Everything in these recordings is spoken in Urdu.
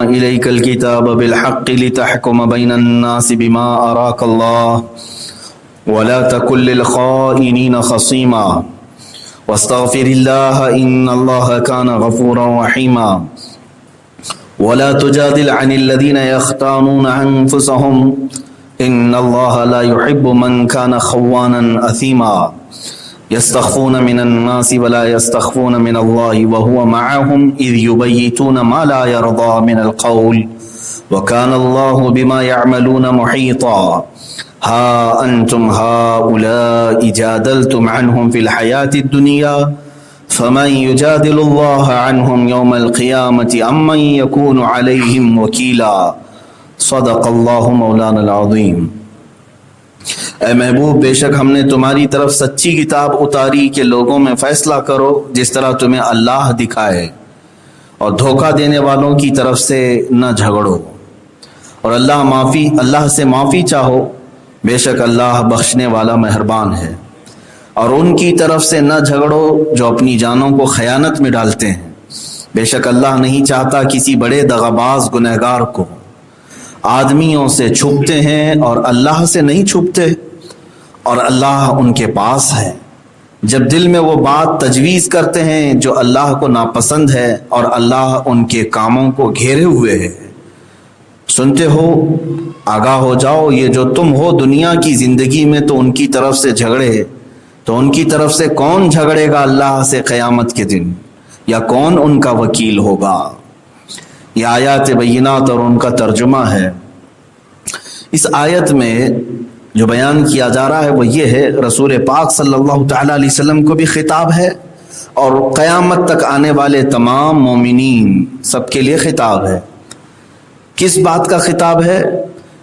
إليك الكتاب بالحق لتحكم بين الناس بما أراك الله ولا تكن للخائنين خصيما واستغفر الله إن الله كان غفورا رحيما ولا تجادل عن الذين يختانون أنفسهم إن الله لا يحب من كان خوانا أثيما يستخفون من الناس ولا يستخفون من الله وهو معهم إذ يبيتون ما لا يرضى من القول وكان الله بما يعملون محيطا ها أنتم هؤلاء جادلتم عنهم في الحياة الدنيا فمن يجادل الله عنهم يوم القيامة أم من يكون عليهم وكيلا صدق الله مولانا العظیم۔ اے محبوب، بے شک ہم نے تمہاری طرف سچی کتاب اتاری کہ لوگوں میں فیصلہ کرو جس طرح تمہیں اللہ دکھائے، اور دھوکہ دینے والوں کی طرف سے نہ جھگڑو، اور اللہ سے معافی چاہو، بے شک اللہ بخشنے والا مہربان ہے، اور ان کی طرف سے نہ جھگڑو جو اپنی جانوں کو خیانت میں ڈالتے ہیں، بے شک اللہ نہیں چاہتا کسی بڑے دغاباز گنہگار کو۔ آدمیوں سے چھپتے ہیں اور اللہ سے نہیں چھپتے، اور اللہ ان کے پاس ہے جب دل میں وہ بات تجویز کرتے ہیں جو اللہ کو ناپسند ہے، اور اللہ ان کے کاموں کو گھیرے ہوئے ہے۔ سنتے ہو، آگاہ ہو جاؤ، یہ جو تم ہو دنیا کی زندگی میں تو ان کی طرف سے جھگڑے، تو ان کی طرف سے کون جھگڑے گا اللہ سے قیامت کے دن، یا کون ان کا وکیل ہوگا؟ یہ آیات بینات اور ان کا ترجمہ ہے۔ اس آیت میں جو بیان کیا جا رہا ہے وہ یہ ہے، رسول پاک صلی اللہ تعالی علیہ وسلم کو بھی خطاب ہے، اور قیامت تک آنے والے تمام مومنین سب کے لیے خطاب ہے۔ کس بات کا خطاب ہے؟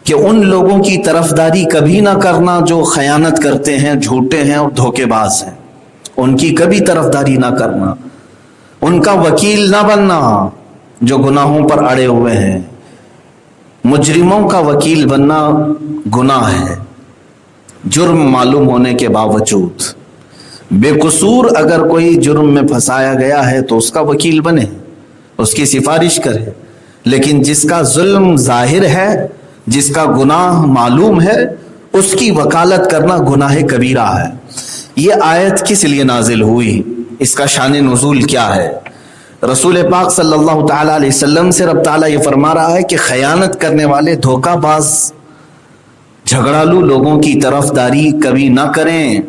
کہ ان لوگوں کی طرفداری کبھی نہ کرنا جو خیانت کرتے ہیں، جھوٹے ہیں اور دھوکے باز ہیں، ان کی کبھی طرفداری نہ کرنا، ان کا وکیل نہ بننا جو گناہوں پر اڑے ہوئے ہیں۔ مجرموں کا وکیل بننا گناہ ہے، جرم معلوم ہونے کے باوجود۔ بے قصور اگر کوئی جرم میں پھنسایا گیا ہے تو اس کا وکیل بنے، اس کی سفارش کرے، لیکن جس کا ظلم ظاہر ہے، جس کا گناہ معلوم ہے، اس کی وکالت کرنا گناہ کبیرہ ہے۔ یہ آیت کس لیے نازل ہوئی؟ اس کا شان نزول کیا ہے؟ رسول پاک صلی اللہ تعالی علیہ وسلم سے رب تعالیٰ یہ فرما رہا ہے کہ خیانت کرنے والے، دھوکہ باز، جھگڑالو لوگوں کی طرفداری کبھی نہ کریں۔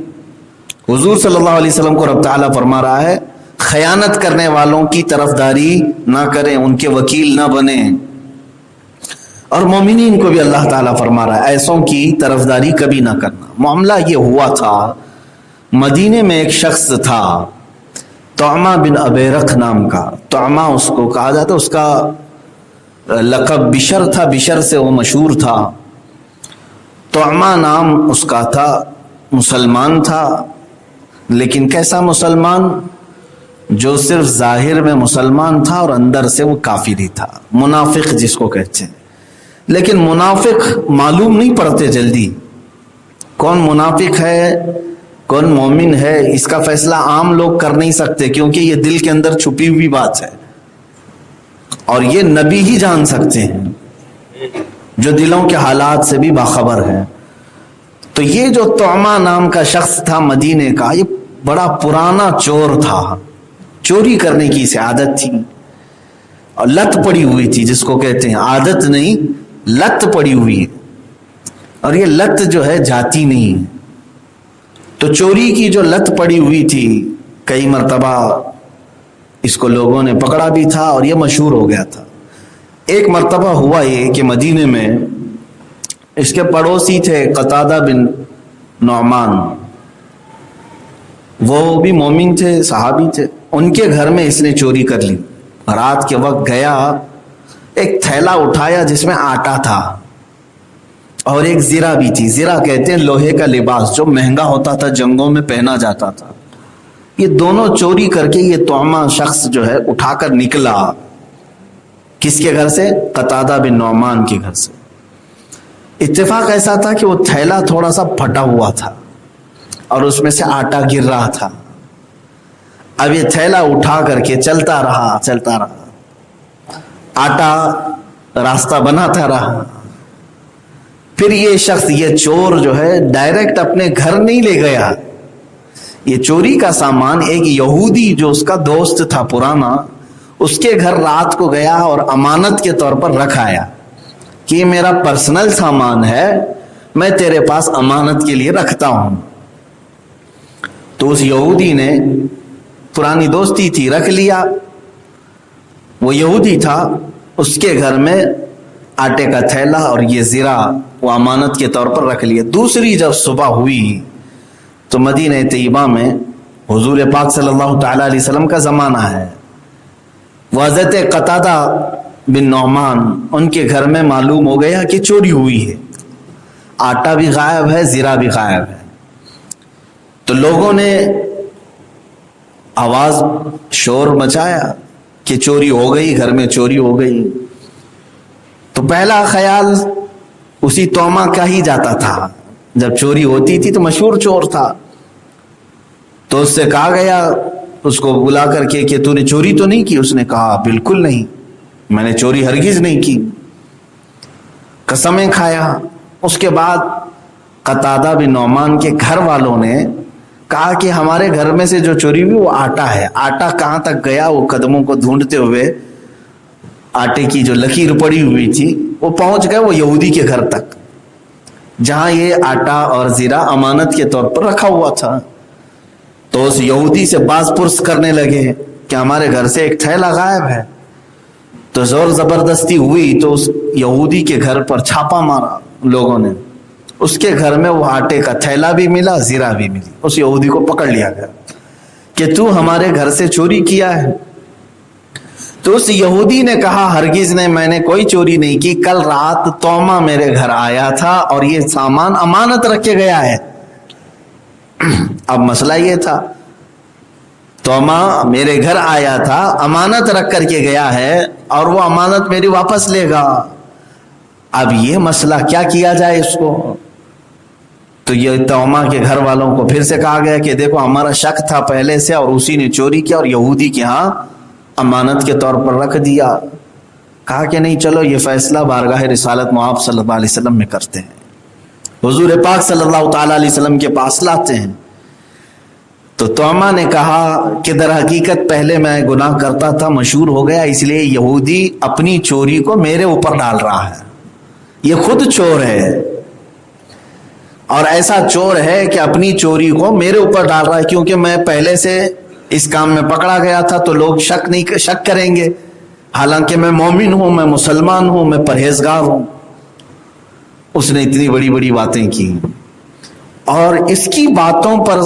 حضور صلی اللہ علیہ وسلم کو رب تعالیٰ فرما رہا ہے خیانت کرنے والوں کی طرفداری نہ کریں، ان کے وکیل نہ بنیں۔ اور مومنین کو بھی اللہ تعالیٰ فرما رہا ہے ایسوں کی طرفداری کبھی نہ کرنا۔ معاملہ یہ ہوا تھا، مدینے میں ایک شخص تھا طعمہ بن ابیرق نام کا، طعمہ اس کو کہا جاتا، اس کا لقب بشر تھا، بشر سے وہ مشہور تھا۔ طعمہ نام اس کا تھا، مسلمان تھا، لیکن کیسا مسلمان؟ جو صرف ظاہر میں مسلمان تھا اور اندر سے وہ کافری تھا، منافق جس کو کہتے ہیں۔ لیکن منافق معلوم نہیں پڑتے جلدی، کون منافق ہے کون مومن ہے، اس کا فیصلہ عام لوگ کر نہیں سکتے، کیونکہ یہ دل کے اندر چھپی ہوئی بات ہے، اور یہ نبی ہی جان سکتے ہیں جو دلوں کے حالات سے بھی باخبر ہے۔ تو یہ جو طعمہ نام کا شخص تھا مدینے کا، یہ بڑا پرانا چور تھا، چوری کرنے کی اسے عادت تھی، اور لت پڑی ہوئی تھی، جس کو کہتے ہیں عادت نہیں لت پڑی ہوئی ہے، اور یہ لت جو ہے جاتی نہیں۔ تو چوری کی جو لت پڑی ہوئی تھی، کئی مرتبہ اس کو لوگوں نے پکڑا بھی تھا اور یہ مشہور ہو گیا تھا۔ ایک مرتبہ ہوا یہ کہ مدینے میں اس کے پڑوسی تھے قتادہ بن نعمان، وہ بھی مومن تھے، صحابی تھے، ان کے گھر میں اس نے چوری کر لی۔ رات کے وقت گیا، ایک تھیلا اٹھایا جس میں آٹا تھا اور ایک زرہ بھی تھی۔ زرہ کہتے ہیں لوہے کا لباس جو مہنگا ہوتا تھا، جنگوں میں پہنا جاتا تھا۔ یہ دونوں چوری کر کے یہ طعمہ شخص جو ہے اٹھا کر نکلا۔ کس کے گھر سے؟ قتادہ بن نعمان کے گھر سے۔ اتفاق ایسا تھا کہ وہ تھیلا تھوڑا سا پھٹا ہوا تھا اور اس میں سے آٹا گر رہا تھا۔ اب یہ تھیلا اٹھا کر کے چلتا رہا، آٹا راستہ بناتا رہا. پھر یہ شخص, یہ چور جو ہے ڈائریکٹ اپنے گھر نہیں لے گیا. یہ چوری کا سامان ایک یہودی جو اس کا دوست تھا پرانا, اس کے گھر رات کو گیا اور امانت کے طور پر رکھ آیا کہ یہ میرا پرسنل سامان ہے, میں تیرے پاس امانت کے لیے رکھتا ہوں. تو اس یہودی نے, پرانی دوستی تھی, رکھ لیا. وہ یہودی تھا, اس کے گھر میں آٹے کا تھیلا اور یہ زرہ وہ امانت کے طور پر رکھ لیا. دوسری جب صبح ہوئی تو مدینہ طیبہ میں حضور پاک صلی اللہ تعالی علیہ وسلم کا زمانہ ہے. وہ حضرت قتادہ بن نعمان, ان کے گھر میں معلوم ہو گیا کہ چوری ہوئی ہے, آٹا بھی غائب ہے, زرہ بھی غائب ہے. تو لوگوں نے آواز شور مچایا کہ چوری ہو گئی, گھر میں چوری ہو گئی. تو پہلا خیال اسی توما کا ہی جاتا تھا. جب چوری ہوتی تھی تو مشہور چور تھا, تو اس سے کہا گیا, اس کو بلا کر کے کہ تو نے چوری تو نہیں کی؟ اس نے کہا بالکل نہیں, میں نے چوری ہرگز نہیں کی, قسمیں کھایا. اس کے بعد قتادہ بن نعمان کے گھر والوں نے کہا کہ ہمارے گھر میں سے جو چوری ہوئی وہ آٹا ہے. آٹا کہاں تک گیا؟ وہ قدموں کو ڈھونڈتے ہوئے آٹے کی جو لکیر پڑی ہوئی تھی وہ پہنچ گئے وہ یہودی کے گھر تک, جہاں یہ آٹا اور زرہ امانت کے طور پر رکھا ہوا تھا. تو اس یہودی سے باز پرس کرنے لگے کہ ہمارے گھر سے ایک تھیلا غائب ہے. تو زور زبردستی ہوئی تو اس یہودی کے گھر پر چھاپا مارا لوگوں نے. اس کے گھر میں وہ آٹے کا تھیلا بھی ملا, زرہ بھی ملی. اس یہودی کو پکڑ لیا گیا کہ تو ہمارے گھر سے چوری کیا ہے. تو اس یہودی نے کہا ہرگز نہیں, میں نے کوئی چوری نہیں کی, کل رات توما میرے گھر آیا تھا اور یہ سامان امانت رکھ کے گیا ہے. اب مسئلہ یہ تھا, توما میرے گھر آیا تھا, امانت رکھ کر کے گیا ہے اور وہ امانت میری واپس لے گا. اب یہ مسئلہ کیا کیا جائے اس کو؟ تو یہ توما کے گھر والوں کو پھر سے کہا گیا کہ دیکھو ہمارا شک تھا پہلے سے اور اسی نے چوری کیا اور یہودی کے ہاں امانت کے طور پر رکھ دیا. کہا کہ نہیں, چلو یہ فیصلہ بارگاہ رسالت مآب صلی اللہ علیہ وسلم میں کرتے ہیں. حضور پاک صلی اللہ تعالی علیہ وسلم کے پاس لاتے ہیں. تو توما نے کہا کہ در حقیقت پہلے میں گناہ کرتا تھا, مشہور ہو گیا, اس لیے یہودی اپنی چوری کو میرے اوپر ڈال رہا ہے. یہ خود چور ہے اور ایسا چور ہے کہ اپنی چوری کو میرے اوپر ڈال رہا ہے, کیونکہ میں پہلے سے اس کام میں پکڑا گیا تھا تو لوگ شک کریں گے, حالانکہ میں مومن ہوں, میں مسلمان ہوں, میں پرہیزگار ہوں. اس نے اتنی بڑی بڑی باتیں کی اور اس کی باتوں پر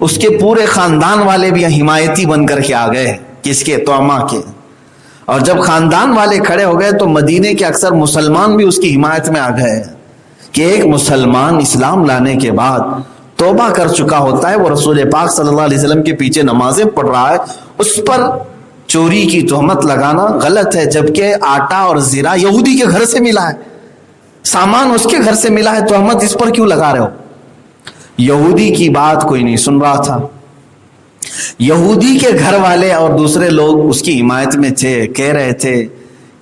اس کے پورے خاندان والے بھی حمایتی بن کر کے آ گئے. کس کے؟ توما کے. اور جب خاندان والے کھڑے ہو گئے تو مدینے کے اکثر مسلمان بھی اس کی حمایت میں آ گئے کہ ایک مسلمان اسلام لانے کے بعد توبہ کر چکا ہوتا ہے, وہ رسول پاک صلی اللہ علیہ وسلم کے پیچھے نمازیں پڑھ رہا ہے, اس پر چوری کی تہمت لگانا غلط ہے, جبکہ آٹا اور زرہ یہودی کے گھر سے ملا ہے, سامان اس کے گھر سے ملا ہے, تہمت اس پر کیوں لگا رہے ہو؟ یہودی کی بات کوئی نہیں سن رہا تھا. یہودی کے گھر والے اور دوسرے لوگ اس کی حمایت میں تھے, کہہ رہے تھے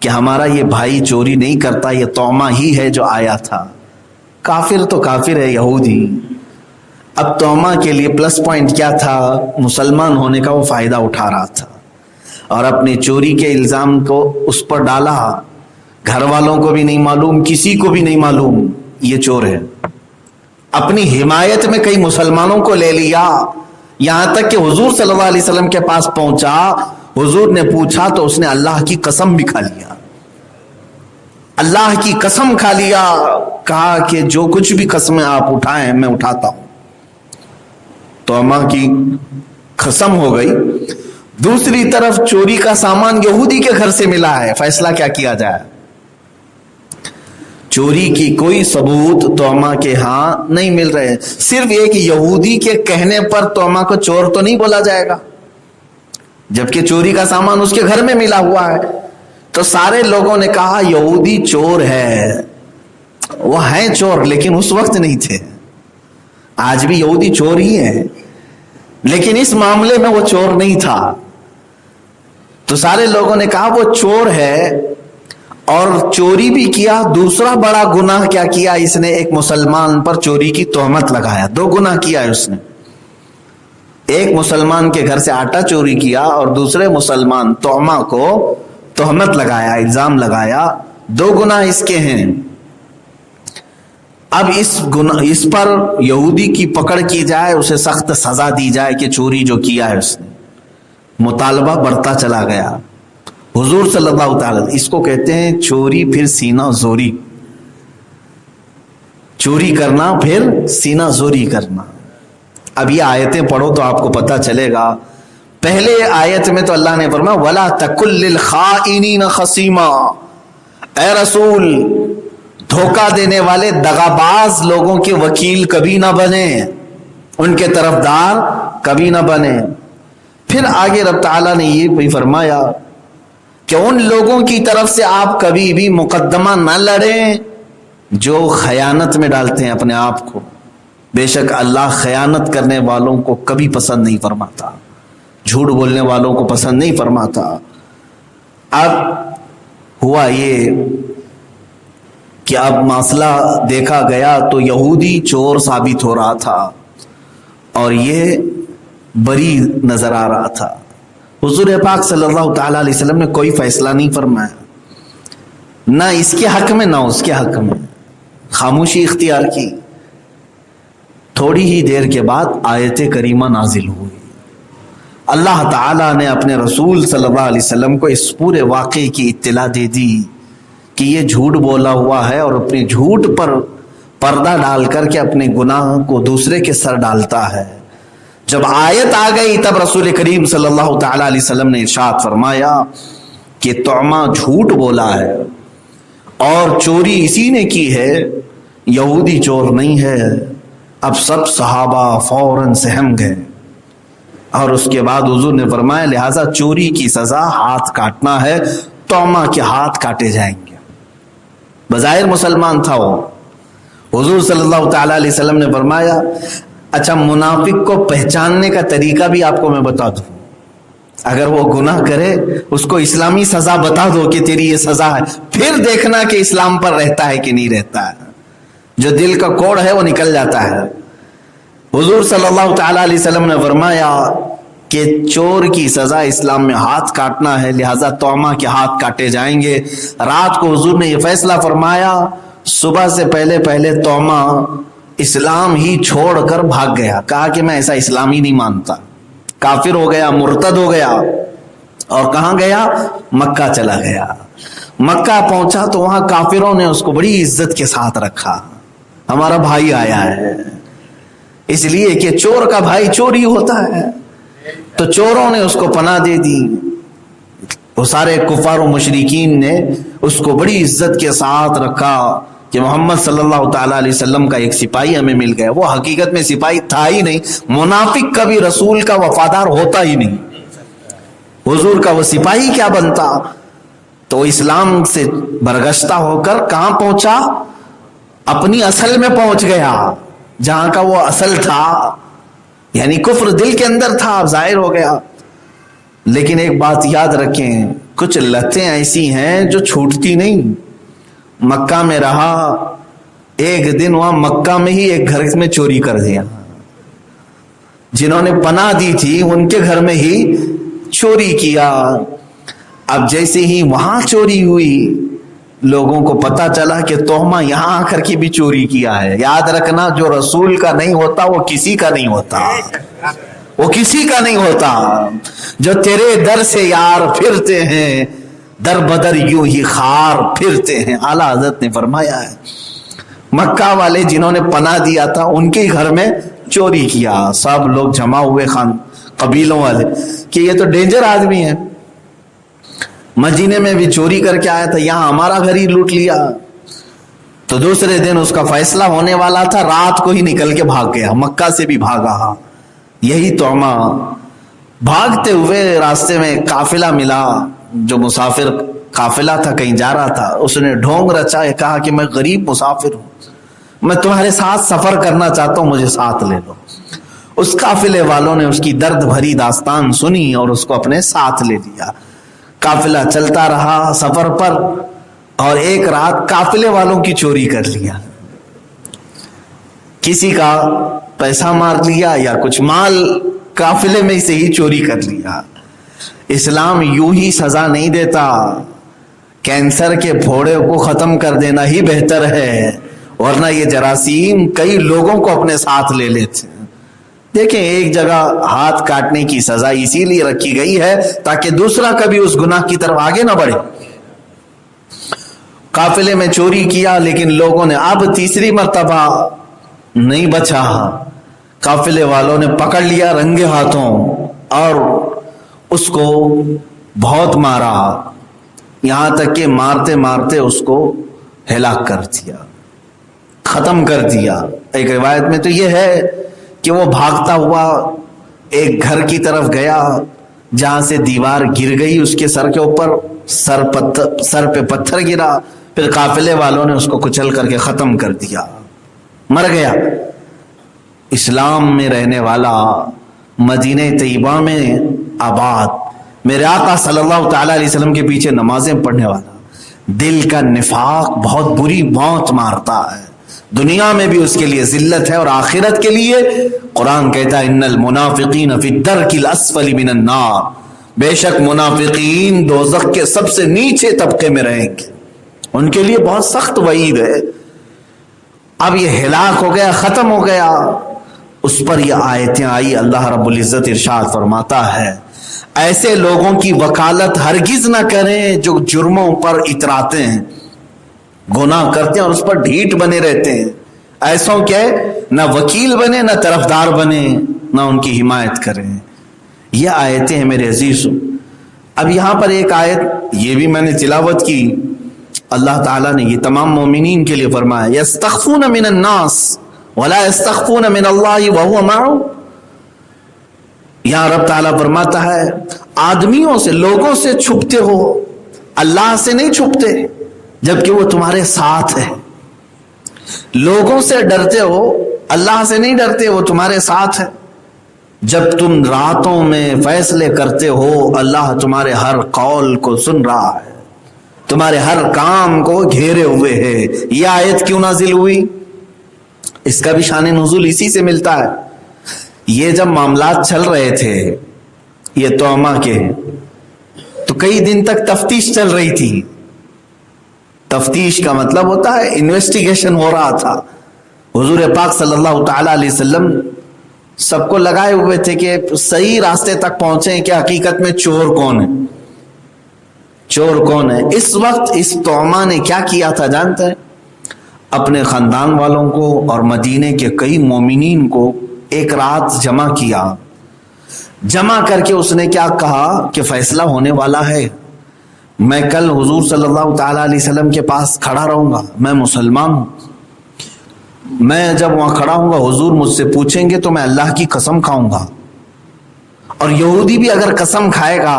کہ ہمارا یہ بھائی چوری نہیں کرتا, یہ توما ہی ہے جو آیا تھا. کافر تو کافر ہے یہودی. اب توما کے لیے پلس پوائنٹ کیا تھا؟ مسلمان ہونے کا وہ فائدہ اٹھا رہا تھا اور اپنی چوری کے الزام کو اس پر ڈالا. گھر والوں کو بھی نہیں معلوم, کسی کو بھی نہیں معلوم یہ چور ہے. اپنی حمایت میں کئی مسلمانوں کو لے لیا, یہاں تک کہ حضور صلی اللہ علیہ وسلم کے پاس پہنچا. حضور نے پوچھا تو اس نے اللہ کی قسم بھی کھا لیا, اللہ کی قسم کھا لیا. کہا کہ جو کچھ بھی قسمیں آپ اٹھائیں میں اٹھاتا ہوں. توما کی قسم ہو گئی. دوسری طرف چوری کا سامان یہودی کے گھر سے ملا ہے, فیصلہ کیا کیا جائے؟ چوری کی کوئی ثبوت توما کے ہاں نہیں مل رہے, صرف ایک یہودی کے کہنے پر توما کو چور تو نہیں بولا جائے گا, جبکہ چوری کا سامان اس کے گھر میں ملا ہوا ہے. تو سارے لوگوں نے کہا یہودی چور ہے. وہ ہیں چور لیکن اس وقت نہیں تھے, آج بھی یہودی چور ہی ہے, لیکن اس معاملے میں وہ چور نہیں تھا. تو سارے لوگوں نے کہا وہ چور ہے اور چوری بھی کیا. دوسرا بڑا گناہ کیا کیا اس نے؟ ایک مسلمان پر چوری کی تہمت لگایا. 2 گناہ کیا ہے اس نے. ایک مسلمان کے گھر سے آٹا چوری کیا اور دوسرے مسلمان توما کو تہمت لگایا, الزام لگایا. 2 گناہ اس کے ہیں. اب اس پر یہودی کی پکڑ کی جائے, اسے سخت سزا دی جائے کہ چوری جو کیا ہے اس نے. مطالبہ بڑھتا چلا گیا. حضور صلی اللہ تعالی, اس کو کہتے ہیں چوری پھر سینہ زوری. چوری کرنا پھر سینہ زوری کرنا. اب یہ آیتیں پڑھو تو آپ کو پتہ چلے گا. پہلے آیت میں تو اللہ نے فرمایا وَلَا تَكُلْ لِلْخَائِنِينَ خَصِيمًا, اے رسول دھوکہ دینے والے دغاباز لوگوں کے وکیل کبھی نہ بنے, ان کے طرفدار کبھی نہ بنے. پھر آگے رب تعالیٰ نے یہ بھی فرمایا کہ ان لوگوں کی طرف سے آپ کبھی بھی مقدمہ نہ لڑیں جو خیانت میں ڈالتے ہیں اپنے آپ کو. بے شک اللہ خیانت کرنے والوں کو کبھی پسند نہیں فرماتا, جھوٹ بولنے والوں کو پسند نہیں فرماتا. اب ہوا یہ کہ اب مسئلہ دیکھا گیا تو یہودی چور ثابت ہو رہا تھا اور یہ بری نظر آ رہا تھا. حضور پاک صلی اللہ تعالی علیہ وسلم نے کوئی فیصلہ نہیں فرمایا, نہ اس کے حق میں نہ اس کے حق میں, خاموشی اختیار کی. تھوڑی ہی دیر کے بعد آیت کریمہ نازل ہوئی. اللہ تعالیٰ نے اپنے رسول صلی اللہ علیہ وسلم کو اس پورے واقعے کی اطلاع دے دی کہ یہ جھوٹ بولا ہوا ہے اور اپنے جھوٹ پر پردہ ڈال کر کے اپنے گناہ کو دوسرے کے سر ڈالتا ہے. جب آیت آ گئی تب رسول کریم صلی اللہ تعالی علیہ وسلم نے ارشاد فرمایا کہ طعمہ جھوٹ بولا ہے اور چوری اسی نے کی ہے, یہودی چور نہیں ہے. اب سب صحابہ فوراً سہم گئے اور اس کے بعد حضور نے فرمایا لہذا چوری کی سزا ہاتھ کاٹنا ہے, طعمہ کے ہاتھ کاٹے جائیں گے. بظاہر مسلمان تھا وہ. حضور صلی اللہ تعالی علیہ وسلم نے فرمایا اچھا منافق کو پہچاننے کا طریقہ بھی آپ کو میں بتا دوں. اگر وہ گناہ کرے اس کو اسلامی سزا بتا دو کہ تیری یہ سزا ہے, پھر دیکھنا کہ اسلام پر رہتا ہے کہ نہیں رہتا ہے. جو دل کا کوڑ ہے وہ نکل جاتا ہے. حضور صلی اللہ تعالی علیہ وسلم نے فرمایا کہ چور کی سزا اسلام میں ہاتھ کاٹنا ہے, لہذا طعمہ کے ہاتھ کاٹے جائیں گے. رات کو حضور نے یہ فیصلہ فرمایا, صبح سے پہلے طعمہ اسلام ہی چھوڑ کر بھاگ گیا. کہا کہ میں ایسا اسلام ہی نہیں مانتا, کافر ہو گیا, مرتد ہو گیا. اور کہاں گیا؟ مکہ چلا گیا. مکہ پہنچا تو وہاں کافروں نے اس کو بڑی عزت کے ساتھ رکھا, ہمارا بھائی آیا ہے. اس لیے کہ چور کا بھائی چوری ہوتا ہے, تو چوروں نے اس کو پناہ دے دی. وہ سارے کفار و مشرکین نے اس کو بڑی عزت کے ساتھ رکھا کہ محمد صلی اللہ تعالی علیہ وسلم کا ایک سپاہی ہمیں مل گیا. وہ حقیقت میں سپاہی تھا ہی نہیں, منافق کبھی رسول کا وفادار ہوتا ہی نہیں. حضور کا وہ سپاہی کیا بنتا؟ تو اسلام سے برگشتہ ہو کر کہاں پہنچا؟ اپنی اصل میں پہنچ گیا, جہاں کا وہ اصل تھا. یعنی کفر دل کے اندر تھا, اب ظاہر ہو گیا. لیکن ایک بات یاد رکھیں, کچھ لتیں ایسی ہیں جو چھوٹتی نہیں. مکہ میں رہا, ایک دن وہاں مکہ میں ہی ایک گھر میں چوری کر دیا. جنہوں نے پناہ دی تھی ان کے گھر میں ہی چوری کیا. اب جیسے ہی وہاں چوری ہوئی, لوگوں کو پتا چلا کہ تہمہ یہاں آ کر کے بھی چوری کیا ہے. یاد رکھنا جو رسول کا نہیں ہوتا وہ کسی کا نہیں ہوتا, وہ کسی کا نہیں ہوتا. جو تیرے در سے یار پھرتے ہیں, در بدر یوں ہی خار پھرتے ہیں. اعلیٰ حضرت نے فرمایا ہے مکہ والے جنہوں نے پناہ دیا تھا ان کے گھر میں چوری کیا. سب لوگ جمع ہوئے قبیلوں والے کہ یہ تو ڈینجر آدمی ہے, مدینے میں بھی چوری کر کے آیا تھا, یہاں ہمارا گھر ہی لوٹ لیا. تو دوسرے دن اس کا فیصلہ ہونے والا تھا, رات کو ہی نکل کے بھاگ گیا, مکہ سے بھی بھاگا. یہی طعمہ بھاگتے ہوئے راستے میں قافلہ ملا, جو مسافر قافلہ تھا کہیں جا رہا تھا. اس نے ڈھونگ رچا, کہا کہ میں غریب مسافر ہوں, میں تمہارے ساتھ سفر کرنا چاہتا ہوں, مجھے ساتھ لے لو. اس قافلے والوں نے اس کی درد بھری داستان سنی اور اس کو اپنے ساتھ لے لیا. قافلہ چلتا رہا سفر پر, اور ایک رات قافلے والوں کی چوری کر لیا، کسی کا پیسہ مار لیا یا کچھ مال قافلے میں سے ہی چوری کر لیا۔ اسلام یوں ہی سزا نہیں دیتا، کینسر کے پھوڑے کو ختم کر دینا ہی بہتر ہے، ورنہ یہ جراثیم کئی لوگوں کو اپنے ساتھ لے لیتے ہیں۔ دیکھیں، ایک جگہ ہاتھ کاٹنے کی سزا اسی لیے رکھی گئی ہے تاکہ دوسرا کبھی اس گناہ کی طرف آگے نہ بڑھے۔ قافلے میں چوری کیا، لیکن لوگوں نے اب تیسری مرتبہ نہیں بچا، قافلے والوں نے پکڑ لیا رنگے ہاتھوں اور اس کو بہت مارا، یہاں تک کہ مارتے مارتے اس کو ہلاک کر دیا، ختم کر دیا۔ ایک روایت میں تو یہ ہے کہ وہ بھاگتا ہوا ایک گھر کی طرف گیا جہاں سے دیوار گر گئی اس کے سر کے اوپر، سر پہ پتھر گرا، پھر قافلے والوں نے اس کو کچل کر کے ختم کر دیا، مر گیا۔ اسلام میں رہنے والا، مدینہ طیبہ میں آباد، میرے آقا صلی اللہ تعالی علیہ وسلم کے پیچھے نمازیں پڑھنے والا، دل کا نفاق بہت بری موت مارتا ہے، دنیا میں بھی اس کے لیے ذلت ہے اور آخرت کے لیے قرآن کہتا ہے ان المنافقین فی الدرک الاسفل من النار، بے شک منافقین دوزخ کے سب سے نیچے طبقے میں رہیں گے، ان کے لیے بہت سخت وعید ہے۔ اب یہ ہلاک ہو گیا، ختم ہو گیا، اس پر یہ آیتیں آئی، اللہ رب العزت ارشاد فرماتا ہے ایسے لوگوں کی وکالت ہرگز نہ کریں جو جرموں پر اتراتے ہیں، گناہ کرتے ہیں اور اس پر ڈھیٹ بنے رہتے ہیں، ایسوں کے نہ وکیل بنے، نہ طرفدار بنے، نہ ان کی حمایت کریں۔ یہ آیتیں ہیں میرے عزیزو۔ اب یہاں پر ایک آیت یہ بھی میں نے تلاوت کی، اللہ تعالیٰ نے یہ تمام مومنین کے لیے فرمایا یستخفون من الناس ولا یستخفون من اللہ وہو معہم۔ یہاں رب تعالیٰ فرماتا ہے آدمیوں سے، لوگوں سے چھپتے ہو، اللہ سے نہیں چھپتے جبکہ وہ تمہارے ساتھ ہے۔ لوگوں سے ڈرتے ہو، اللہ سے نہیں ڈرتے، وہ تمہارے ساتھ ہے۔ جب تم راتوں میں فیصلے کرتے ہو، اللہ تمہارے ہر قول کو سن رہا ہے، تمہارے ہر کام کو گھیرے ہوئے ہے۔ یہ آیت کیوں نازل ہوئی؟ اس کا بھی شان نزول اسی سے ملتا ہے۔ یہ جب معاملات چل رہے تھے یہ توما کے، تو کئی دن تک تفتیش چل رہی تھی۔ تفتیش کا مطلب ہوتا ہے انویسٹیگیشن ہو رہا تھا۔ حضور پاک صلی اللہ تعالی علیہ وسلم سب کو لگائے ہوئے تھے کہ صحیح راستے تک پہنچیں کہ حقیقت میں چور کون ہے، چور کون ہے۔ اس وقت اس توما نے کیا کیا تھا جانتے ہیں؟ اپنے خاندان والوں کو اور مدینے کے کئی مومنین کو ایک رات جمع کیا، جمع کر کے اس نے کیا کہا کہ فیصلہ ہونے والا ہے، میں کل حضور صلی اللہ تعالیٰ علیہ وسلم کے پاس کھڑا رہوں گا، میں مسلمان ہوں، میں جب وہاں کھڑا ہوں گا حضور مجھ سے پوچھیں گے تو میں اللہ کی قسم کھاؤں گا، اور یہودی بھی اگر قسم کھائے گا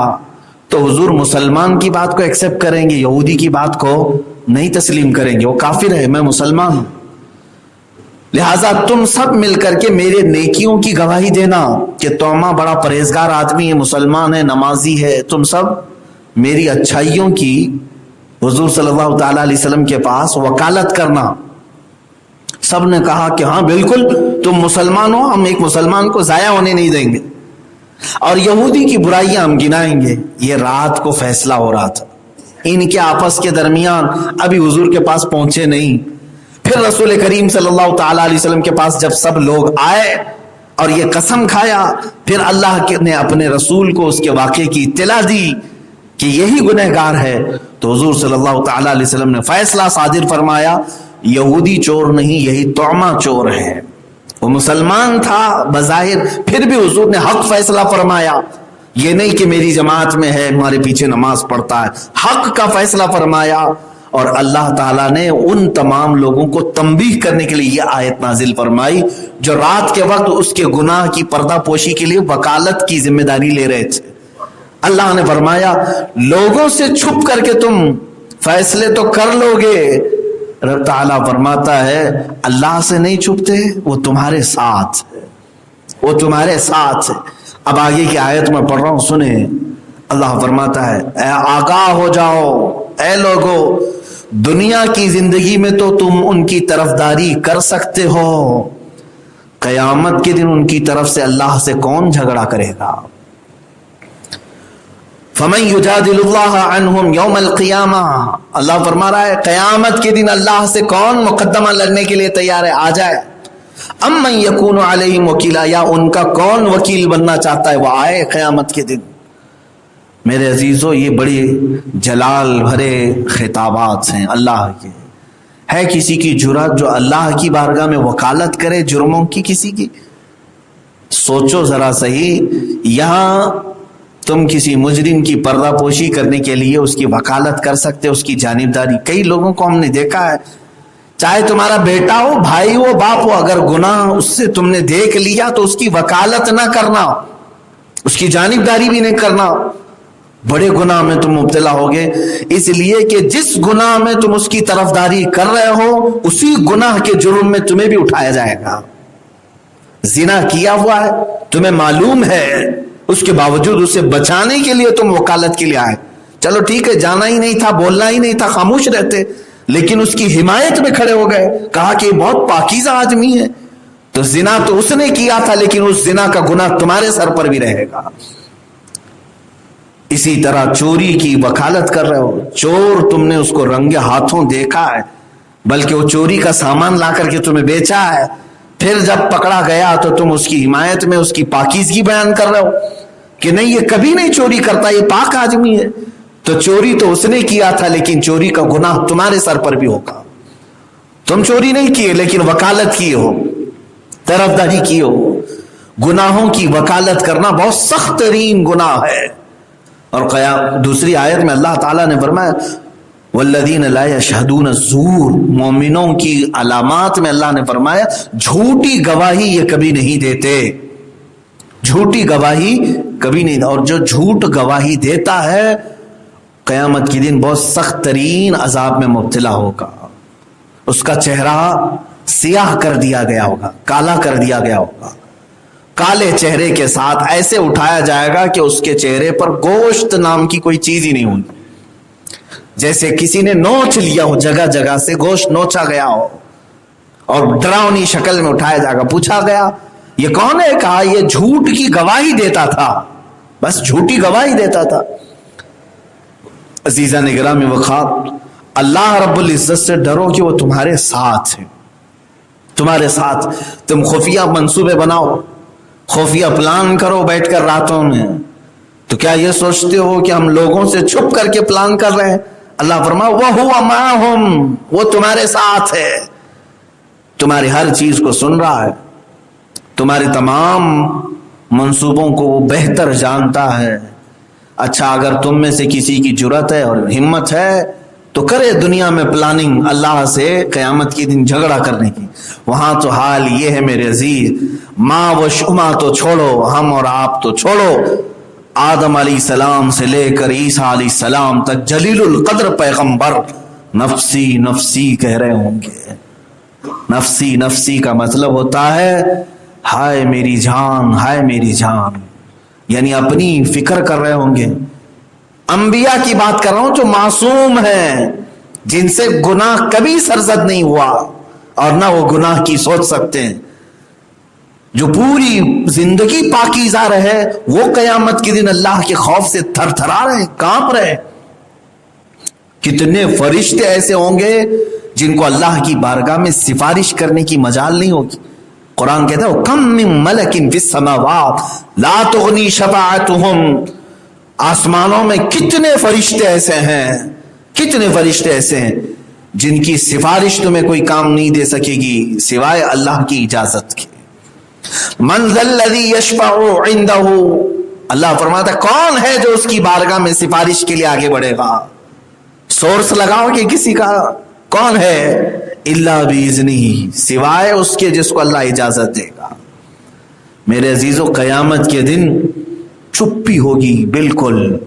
تو حضور مسلمان کی بات کو ایکسپٹ کریں گے، یہودی کی بات کو نہیں تسلیم کریں گے، وہ کافر ہے، میں مسلمان ہوں۔ لہٰذا تم سب مل کر کے میرے نیکیوں کی گواہی دینا کہ توما بڑا پرہیزگار آدمی ہے، مسلمان ہے، نمازی ہے، تم سب میری اچھائیوں کی حضور صلی اللہ تعالیٰ علیہ وسلم کے پاس وکالت کرنا۔ سب نے کہا کہ ہاں بالکل تم مسلمان ہو، ہم ایک مسلمان کو ضائع ہونے نہیں دیں گے، اور یہودی کی برائیاں ہم گنائیں گے۔ یہ رات کو فیصلہ ہو رہا تھا، ان کے آپس کے درمیان ابھی حضور کے پاس پہنچے نہیں۔ پھر رسول کریم صلی اللہ تعالیٰ علیہ وسلم کے پاس جب سب لوگ آئے اور یہ قسم کھایا، پھر اللہ نے اپنے رسول کو اس کے واقعے کی اطلاع دی کہ یہی گنہگار ہے، تو حضور صلی اللہ تعالیٰ علیہ وسلم نے فیصلہ صادر فرمایا یہودی چور نہیں، یہی توما چور ہے۔ وہ مسلمان تھا بظاہر، پھر بھی حضور نے حق فیصلہ فرمایا، یہ نہیں کہ میری جماعت میں ہے ہمارے پیچھے نماز پڑھتا ہے، حق کا فیصلہ فرمایا۔ اور اللہ تعالیٰ نے ان تمام لوگوں کو تنبیہ کرنے کے لیے یہ آیت نازل فرمائی جو رات کے وقت اس کے گناہ کی پردہ پوشی کے لیے وکالت کی ذمہ داری لے رہے تھے۔ اللہ نے فرمایا لوگوں سے چھپ کر کے تم فیصلے تو کر لو گے، رب تعالیٰ فرماتا ہے اللہ سے نہیں چھپتے، وہ تمہارے ساتھ ہے، وہ تمہارے ساتھ ہے۔ اب آگے کی آیت میں پڑھ رہا ہوں، سنیں۔ اللہ فرماتا ہے اے آگاہ ہو جاؤ، اے لوگو دنیا کی زندگی میں تو تم ان کی طرفداری کر سکتے ہو، قیامت کے دن ان کی طرف سے اللہ سے کون جھگڑا کرے گا؟ فَمَن يُجَادِلُ اللَّهَ عَنْهُمْ يَوْمَ الْقِيَامَةِ، اللہ فرما رہا ہے قیامت کے دن اللہ سے کون مقدمہ لڑنے کے لیے تیار ہے؟ آ جائے۔ أَمَّن يَكُونُ عَلَيْهِمْ وَكِيلًا، یا ان کا کون وکیل بننا چاہتا ہے، وہ آئے قیامت کے دن۔ میرے عزیزو، یہ بڑی جلال بھرے خطابات ہیں اللہ کے۔ ہے کسی کی جرأت جو اللہ کی بارگاہ میں وکالت کرے جرموں کی کسی کی؟ سوچو ذرا صحیح، یہاں تم کسی مجرم کی پردہ پوشی کرنے کے لیے اس کی وکالت کر سکتے، اس کی جانبداری۔ کئی لوگوں کو ہم نے دیکھا ہے، چاہے تمہارا بیٹا ہو، بھائی ہو، باپ ہو، اگر گناہ اس سے تم نے دیکھ لیا تو اس کی وکالت نہ کرنا، اس کی جانبداری بھی نہیں کرنا، بڑے گناہ میں تم مبتلا ہوگے۔ اس لیے کہ جس گناہ میں تم اس کی طرفداری کر رہے ہو، اسی گناہ کے جرم میں تمہیں بھی اٹھایا جائے گا۔ زنا کیا ہوا ہے، تمہیں معلوم ہے، اس کے باوجود اسے بچانے کے لیے تم وکالت کے لیے آئے۔ چلو ٹھیک ہے، جانا ہی نہیں تھا، بولنا ہی نہیں تھا، خاموش رہتے، لیکن اس کی حمایت میں کھڑے ہو گئے، کہا کہ یہ بہت پاکیزہ آدمی ہے۔ تو زنا تو اس نے کیا تھا، لیکن اس زنا کا گناہ تمہارے سر پر بھی رہے گا۔ اسی طرح چوری کی وکالت کر رہے ہو، چور تم نے اس کو رنگے ہاتھوں دیکھا ہے، بلکہ وہ چوری کا سامان لا کر کے تمہیں بیچا ہے، پھر جب پکڑا گیا تو تم اس کی حمایت میں اس کی پاکیزگی بیان کر رہے ہو کہ نہیں یہ کبھی نہیں چوری کرتا، یہ پاک آدمی ہے۔ تو چوری تو اس نے کیا تھا، لیکن چوری کا گناہ تمہارے سر پر بھی ہوگا۔ تم چوری نہیں کیے، لیکن وکالت کی ہو، طرفداری کی ہو۔ گناہوں کی وکالت کرنا بہت سخت ترین گناہ ہے۔ اور دوسری آیت میں اللہ تعالیٰ نے فرمایا والذین لا یشہدون الزور، مومنوں کی علامات میں اللہ نے فرمایا جھوٹی گواہی یہ کبھی نہیں دیتے، جھوٹی گواہی کبھی نہیں۔ اور جو جھوٹ گواہی دیتا ہے قیامت کے دن بہت سخت ترین عذاب میں مبتلا ہوگا، اس کا چہرہ سیاہ کر دیا گیا ہوگا، کالا کر دیا گیا ہوگا، کالے چہرے کے ساتھ ایسے اٹھایا جائے گا کہ اس کے چہرے پر گوشت نام کی کوئی چیز ہی نہیں ہوگی، جیسے کسی نے نوچ لیا ہو، جگہ جگہ سے گوشت نوچا گیا ہو، اور ڈراؤنی شکل میں اٹھایا جائے گا۔ پوچھا گیا یہ کون ہے؟ کہا یہ جھوٹ کی گواہی دیتا تھا، بس جھوٹی گواہی دیتا تھا۔ عزیزان گرامی وقار، اللہ رب العزت سے ڈرو کہ وہ تمہارے ساتھ ہے، تمہارے ساتھ۔ تم خفیہ منصوبے بناؤ، خفیہ پلان کرو بیٹھ کر راتوں میں، تو کیا یہ سوچتے ہو کہ ہم لوگوں سے چھپ کر کے پلان کر رہے ہیں؟ اللہ فرمایا وَهُوَ مَعَهُمْ، وہ تمہارے ساتھ ہے، تمہاری ہر چیز کو سن رہا ہے، تمہارے تمام منصوبوں کو وہ بہتر جانتا ہے۔ اچھا اگر تم میں سے کسی کی جرأت ہے اور ہمت ہے تو کرے دنیا میں پلاننگ اللہ سے قیامت کے دن جھگڑا کرنے کی۔ وہاں تو حال یہ ہے میرے عزیز، ماں و شما تو چھوڑو، ہم اور آپ تو چھوڑو، آدم علیہ السلام سے لے کر عیسیٰ علیہ السلام تک جلیل القدر پیغمبر نفسی نفسی کہہ رہے ہوں گے۔ نفسی نفسی کا مطلب ہوتا ہے ہائے میری جان، ہائے میری جان، یعنی اپنی فکر کر رہے ہوں گے۔ انبیاء کی بات کر رہا ہوں جو معصوم ہیں، جن سے گناہ کبھی سرزد نہیں ہوا اور نہ وہ گناہ کی سوچ سکتے ہیں، جو پوری زندگی پاکیزہ رہے، وہ قیامت کے دن اللہ کے خوف سے تھر تھرا رہے، کانپ رہے۔ کتنے فرشتے ایسے ہوں گے جن کو اللہ کی بارگاہ میں سفارش کرنے کی مجال نہیں ہوگی۔ قرآن کہتا ہے کم من ملک فی السماوات لا تغنی شفاعتهم، آسمانوں میں کتنے فرشتے ایسے ہیں، کتنے فرشتے ایسے ہیں جن کی سفارش تمہیں کوئی کام نہیں دے سکے گی سوائے اللہ کی اجازت کے۔ من ذا الذی یشفع عنده، اللہ فرماتا ہے کون ہے جو اس کی بارگاہ میں سفارش کے لیے آگے بڑھے گا؟ سورس لگاؤ کہ کسی کا، کون ہے؟ الا باذنہ، سوائے اس کے جس کو اللہ اجازت دے گا۔ میرے عزیزو قیامت کے دن چپی ہوگی، بالکل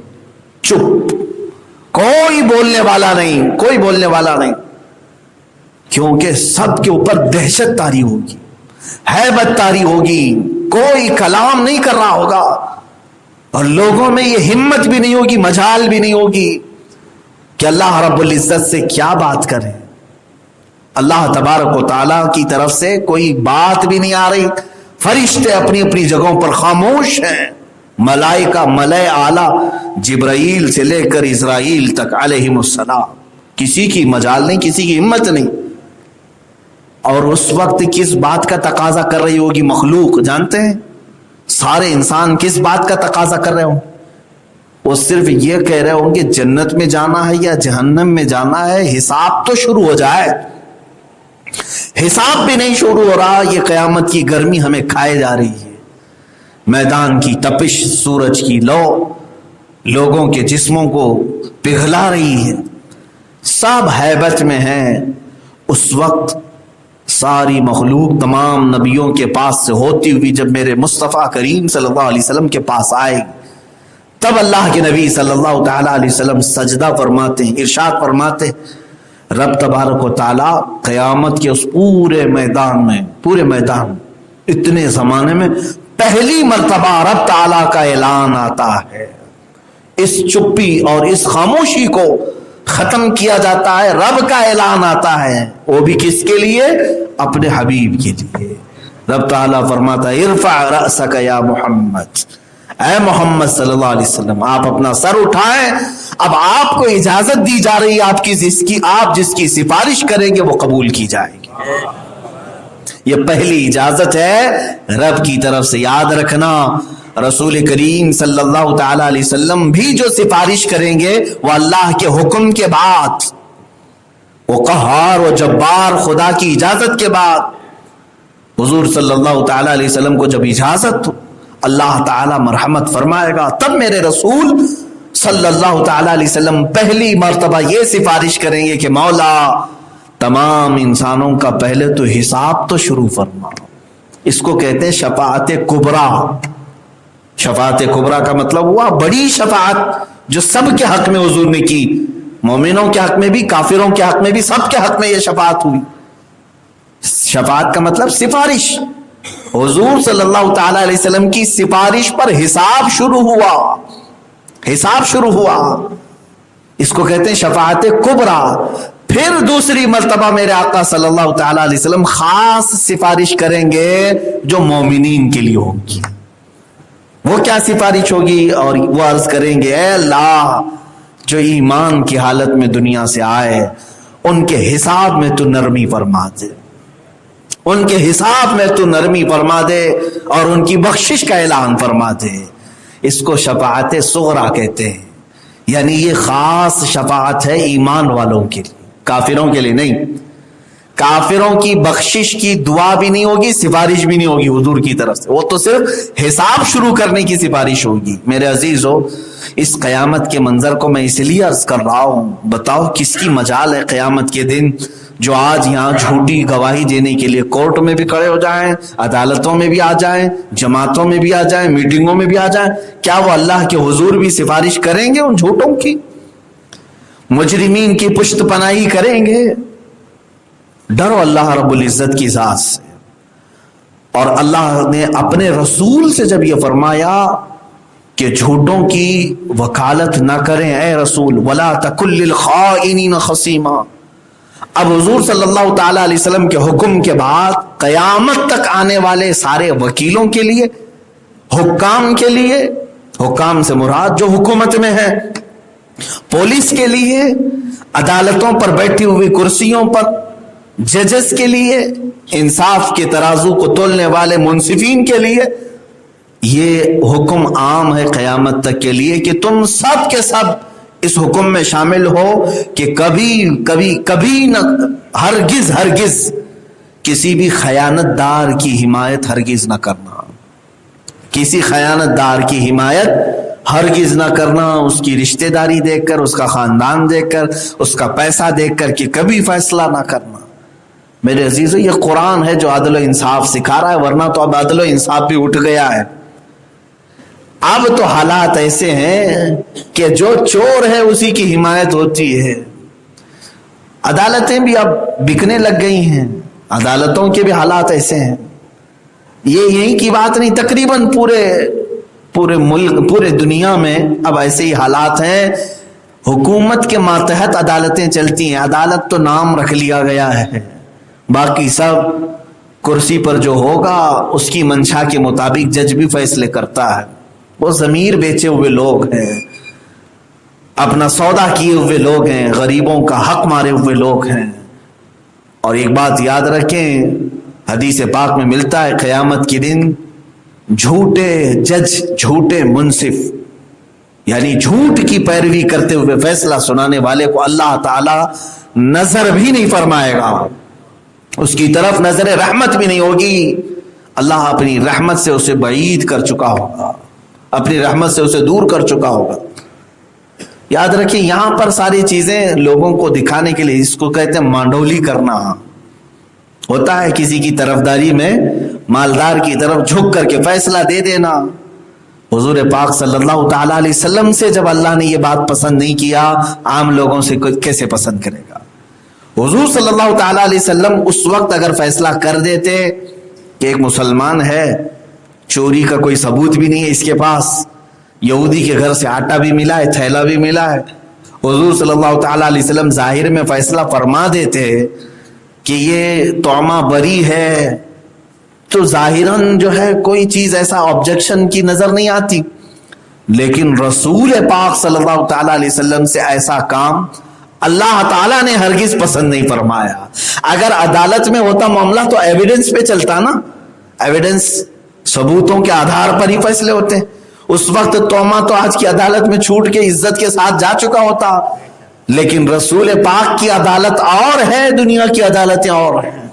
چپ، کوئی بولنے والا نہیں، کوئی بولنے والا نہیں، کیونکہ سب کے اوپر دہشت طاری ہوگی، ہیبت طاری ہوگی، کوئی کلام نہیں کر رہا ہوگا، اور لوگوں میں یہ ہمت بھی نہیں ہوگی، مجال بھی نہیں ہوگی۔ کہ اللہ رب العزت سے کیا بات کریں. اللہ تبارک و تعالیٰ کی طرف سے کوئی بات بھی نہیں آ رہی. فرشتے اپنی اپنی جگہوں پر خاموش ہیں. ملائکہ ملائے اعلیٰ جبرائیل سے لے کر اسرائیل تک علیہم السلام، کسی کی مجال نہیں، کسی کی ہمت نہیں. اور اس وقت کس بات کا تقاضا کر رہی ہوگی مخلوق جانتے ہیں؟ سارے انسان کس بات کا تقاضا کر رہے ہوں؟ وہ صرف یہ کہہ رہے ہوں کہ جنت میں جانا ہے یا جہنم میں جانا ہے، حساب تو شروع ہو جائے. حساب بھی نہیں شروع ہو رہا. یہ قیامت کی گرمی ہمیں کھائے جا رہی ہے. میدان کی تپش، سورج کی لو لوگوں کے جسموں کو پگھلا رہی ہے. سب ہیبت میں ہیں. اس وقت ساری مخلوق تمام نبیوں کے پاس سے ہوتی ہوئی جب میرے مصطفیٰ کریم صلی اللہ علیہ وسلم کے پاس آئے، تب اللہ کے نبی صلی اللہ تعالیٰ علیہ وسلم سجدہ فرماتے ہیں، ارشاد فرماتے رب تبارک و تعالیٰ قیامت کے اس پورے میدان اتنے زمانے میں پہلی مرتبہ رب تعالیٰ کا اعلان آتا ہے. اس چپی اور اس خاموشی کو ختم کیا جاتا ہے. رب کا اعلان آتا ہے، وہ بھی کس کے لیے؟ اپنے حبیب کے لیے. رب تعالیٰ فرماتا ہے ارفع رأسک یا محمد، اے محمد صلی اللہ علیہ وسلم آپ اپنا سر اٹھائیں. اب آپ کو اجازت دی جا رہی ہے، آپ جس کی سفارش کریں گے وہ قبول کی جائے گی. یہ پہلی اجازت ہے رب کی طرف سے. یاد رکھنا رسول کریم صلی اللہ تعالی علیہ وسلم بھی جو سفارش کریں گے وہ اللہ کے حکم کے بعد، وہ قہار و جبار خدا کی اجازت کے بعد. حضور صلی اللہ تعالی علیہ وسلم کو جب اجازت اللہ تعالی مرحمت فرمائے گا، تب میرے رسول صلی اللہ تعالی علیہ وسلم پہلی مرتبہ یہ سفارش کریں گے کہ مولا تمام انسانوں کا پہلے تو حساب تو شروع فرما. اس کو کہتے ہیں شفاعت کبریٰ. شفاعت کبریٰ کا مطلب ہوا بڑی شفاعت جو سب کے حق میں حضور نے کی. مومنوں کے حق میں بھی، کافروں کے حق میں بھی، سب کے حق میں یہ شفاعت ہوئی. شفاعت کا مطلب سفارش. حضور صلی اللہ تعالی علیہ وسلم کی سفارش پر حساب شروع ہوا. اس کو کہتے ہیں شفاعت کبریٰ. پھر دوسری مرتبہ میرے آقا صلی اللہ تعالی علیہ وسلم خاص سفارش کریں گے جو مومنین کے لیے ہوگی. وہ کیا سفارش ہوگی؟ اور وہ عرض کریں گے اے اللہ جو ایمان کی حالت میں دنیا سے آئے ان کے حساب میں تو نرمی فرما دے، ان کے حساب میں تو نرمی فرما دے اور ان کی بخشش کا اعلان فرما دے. اس کو شفاعت صغریٰ کہتے ہیں. یعنی یہ خاص شفاعت ہے ایمان والوں کے لیے، کافروں کے لیے نہیں. کافروں کی بخشش کی دعا بھی نہیں ہوگی، سفارش بھی نہیں ہوگی حضور کی طرف سے. وہ تو صرف حساب شروع کرنے کی سفارش ہوگی. میرے عزیزو، اس قیامت کے منظر کو میں اس لیے عرض کر رہا ہوں. بتاؤ کس کی مجال ہے قیامت کے دن جو آج یہاں جھوٹی گواہی دینے کے لیے کورٹ میں بھی کھڑے ہو جائیں، عدالتوں میں بھی آ جائیں، جماعتوں میں بھی آ جائیں، میٹنگوں میں بھی آ جائیں. کیا وہ اللہ کے حضور بھی سفارش کریں گے ان جھوٹوں کی؟ مجرمین کی پشت پناہی کریں گے؟ ڈرو اللہ رب العزت کی ذات سے. اور اللہ نے اپنے رسول سے جب یہ فرمایا کہ جھوٹوں کی وکالت نہ کریں اے رسول، وَلَا تَكُنْ لِلْخَائِنِينَ خَصِيمًا. اب حضور صلی اللہ تعالی علیہ وسلم کے حکم کے بعد قیامت تک آنے والے سارے وکیلوں کے لیے، حکام کے لیے، حکام سے مراد جو حکومت میں ہے، پولیس کے لیے، عدالتوں پر بیٹھی ہوئی کرسیوں پر ججز کے لیے، انصاف کے ترازو کو تولنے والے منصفین کے لیے، یہ حکم عام ہے قیامت تک کے لیے کہ تم سب کے سب اس حکم میں شامل ہو کہ کبھی نہ ہرگز کسی بھی خیانت دار کی حمایت ہرگز نہ کرنا. کسی خیانت دار کی حمایت ہرگز نہ کرنا. اس کی رشتہ داری دیکھ کر، اس کا خاندان دیکھ کر، اس کا پیسہ دیکھ کر کہ کبھی فیصلہ نہ کرنا. میرے عزیزو، یہ قرآن ہے جو عدل و انصاف سکھا رہا ہے، ورنہ تو اب عدل و انصاف بھی اٹھ گیا ہے. اب تو حالات ایسے ہیں کہ جو چور ہے اسی کی حمایت ہوتی ہے. عدالتیں بھی اب بکنے لگ گئی ہیں، عدالتوں کے بھی حالات ایسے ہیں. یہ یہیں کی بات نہیں، تقریباً پورے ملک، پورے دنیا میں اب ایسے ہی حالات ہیں. حکومت کے ماتحت عدالتیں چلتی ہیں. عدالت تو نام رکھ لیا گیا ہے, باقی سب کرسی پر جو ہوگا اس کی منشا کے مطابق جج بھی فیصلے کرتا ہے. وہ ضمیر بیچے ہوئے لوگ ہیں, اپنا سودا کیے ہوئے لوگ ہیں, غریبوں کا حق مارے ہوئے لوگ ہیں. اور ایک بات یاد رکھیں, حدیث پاک میں ملتا ہے قیامت کے دن جھوٹے جج, جھوٹے منصف, یعنی جھوٹ کی پیروی کرتے ہوئے فیصلہ سنانے والے کو اللہ تعالی نظر بھی نہیں فرمائے گا, اس کی طرف نظر رحمت بھی نہیں ہوگی. اللہ اپنی رحمت سے اسے بعید کر چکا ہوگا, اپنی رحمت سے اسے دور کر چکا ہوگا. یاد رکھیں یہاں پر ساری چیزیں لوگوں کو دکھانے کے لیے, اس کو کہتے ہیں مانڈولی کرنا. ہوتا ہے کسی کی طرفداری میں مالدار کی طرف جھک کر کے فیصلہ دے دینا. حضور پاک صلی اللہ تعالی علیہ وسلم سے جب اللہ نے یہ بات پسند نہیں کیا, عام لوگوں سے کیسے پسند کرے گا؟ حضور صلی اللہ تعالی علیہ وسلم اس وقت اگر فیصلہ کر دیتے کہ ایک مسلمان ہے, چوری کا کوئی ثبوت بھی نہیں ہے اس کے پاس, یہودی کے گھر سے آٹا بھی ملا ہے, تھیلا بھی ملا ہے, حضور صلی اللہ تعالی علیہ وسلم ظاہر میں فیصلہ فرما دیتے کہ یہ طعمہ بری ہے, تو ظاہراً جو ہے کوئی چیز ایسا آبجیکشن کی نظر نہیں آتی. لیکن رسول پاک صلی اللہ تعالی علیہ وسلم سے ایسا کام اللہ تعالیٰ نے ہرگز پسند نہیں فرمایا. اگر عدالت میں ہوتا معاملہ تو ایویڈنس پہ چلتا نا, ایویڈنس ثبوتوں کے آدھار پر ہی فیصلے ہوتے. اس وقت توما تو آج کی عدالت میں چھوٹ کے عزت کے ساتھ جا چکا ہوتا. لیکن رسول پاک کی عدالت اور ہے, دنیا کی عدالتیں اور ہیں.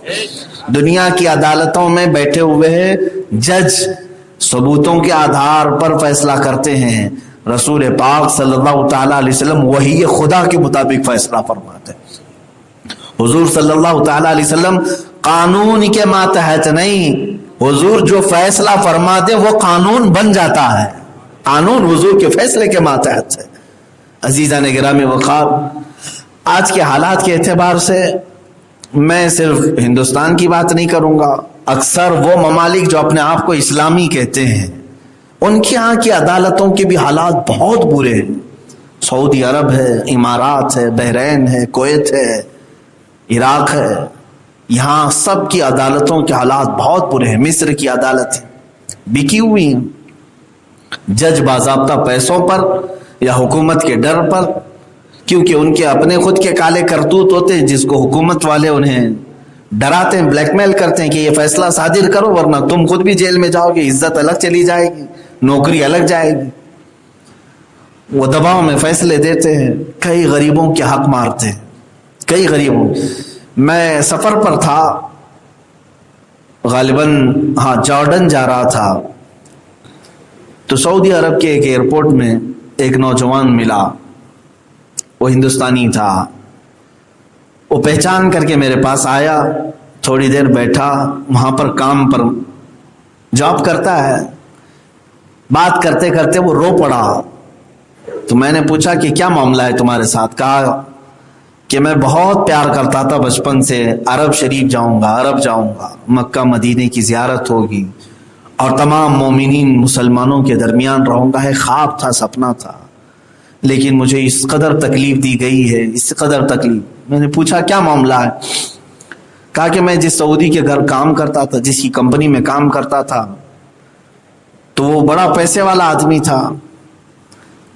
دنیا کی عدالتوں میں بیٹھے ہوئے جج ثبوتوں کے آدھار پر فیصلہ کرتے ہیں. رسول پاک صلی اللہ تعالی علیہ وسلم وحی خدا کے مطابق فیصلہ فرماتے ہیں. حضور صلی اللہ تعالی علیہ وسلم قانون کے ماتحت نہیں, حضور جو فیصلہ فرماتے وہ قانون بن جاتا ہے. قانون حضور کے فیصلے کے ماتحت ہے. عزیزان گرامی وقار, آج کے حالات کے اعتبار سے میں صرف ہندوستان کی بات نہیں کروں گا, اکثر وہ ممالک جو اپنے آپ کو اسلامی کہتے ہیں ان کے ہاں کی عدالتوں کے بھی حالات بہت برے ہیں. سعودی عرب ہے, امارات ہے, بحرین ہے, کویت ہے, عراق ہے, یہاں سب کی عدالتوں کے حالات بہت برے ہیں. مصر کی عدالتیں بکی ہوئی ہیں, جج باضابطہ پیسوں پر یا حکومت کے ڈر پر, کیونکہ ان کے اپنے خود کے کالے کرتوت ہوتے ہیں جس کو حکومت والے انہیں ڈراتے ہیں, بلیک میل کرتے ہیں کہ یہ فیصلہ صادر کرو ورنہ تم خود بھی جیل میں جاؤ گے, عزت الگ چلی جائے گی, نوکری الگ جائے گی. وہ دباؤ میں فیصلے دیتے ہیں, کئی غریبوں کے حق مارتے ہیں, کئی غریبوں. میں سفر پر تھا, غالباً جارڈن جا رہا تھا, تو سعودی عرب کے ایک ایئرپورٹ میں ایک نوجوان ملا, وہ ہندوستانی تھا. وہ پہچان کر کے میرے پاس آیا, تھوڑی دیر بیٹھا, وہاں پر کام پر جاب کرتا ہے. بات کرتے کرتے وہ رو پڑا. تو میں نے پوچھا کہ کیا معاملہ ہے تمہارے ساتھ؟ کہا کہ میں بہت پیار کرتا تھا بچپن سے, عرب شریف جاؤں گا, عرب جاؤں گا, مکہ مدینے کی زیارت ہوگی اور تمام مومنین مسلمانوں کے درمیان رہوں گا. ہے خواب تھا, سپنا تھا, لیکن مجھے اس قدر تکلیف دی گئی ہے, اس قدر تکلیف. میں نے پوچھا کیا معاملہ ہے؟ کہا کہ میں جس سعودی کے گھر کام کرتا تھا, جس کی کمپنی میں کام کرتا تھا, تو وہ بڑا پیسے والا آدمی تھا,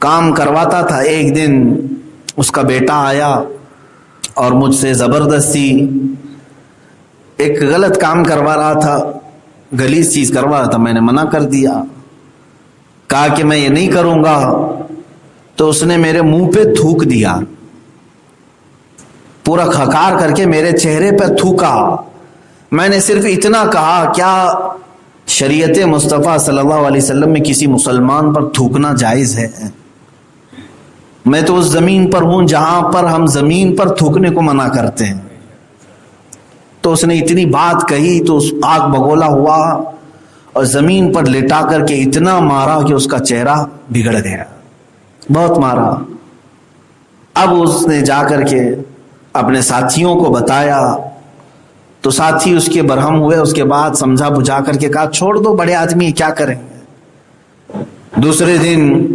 کام کرواتا تھا. ایک دن اس کا بیٹا آیا اور مجھ سے زبردستی ایک غلط کام کروا رہا تھا, غلیظ چیز کروا رہا تھا. میں نے منع کر دیا, کہا کہ میں یہ نہیں کروں گا. تو اس نے میرے منہ پہ تھوک دیا, پورا کھکار کر کے میرے چہرے پہ تھوکا. میں نے صرف اتنا کہا, کیا شریعت مصطفیٰ صلی اللہ علیہ وسلم میں کسی مسلمان پر تھوکنا جائز ہے؟ میں تو اس زمین پر ہوں جہاں پر ہم زمین پر تھوکنے کو منع کرتے ہیں. تو اس نے اتنی بات کہی تو اس آگ بگولا ہوا اور زمین پر لٹا کر کے اتنا مارا کہ اس کا چہرہ بگڑ گیا, بہت مارا. اب اس نے جا کر کے اپنے ساتھیوں کو بتایا تو ساتھی اس کے برہم ہوئے. اس کے بعد سمجھا بجھا کر کے کہا چھوڑ دو, بڑے آدمی کیا کریں گے. دوسرے دن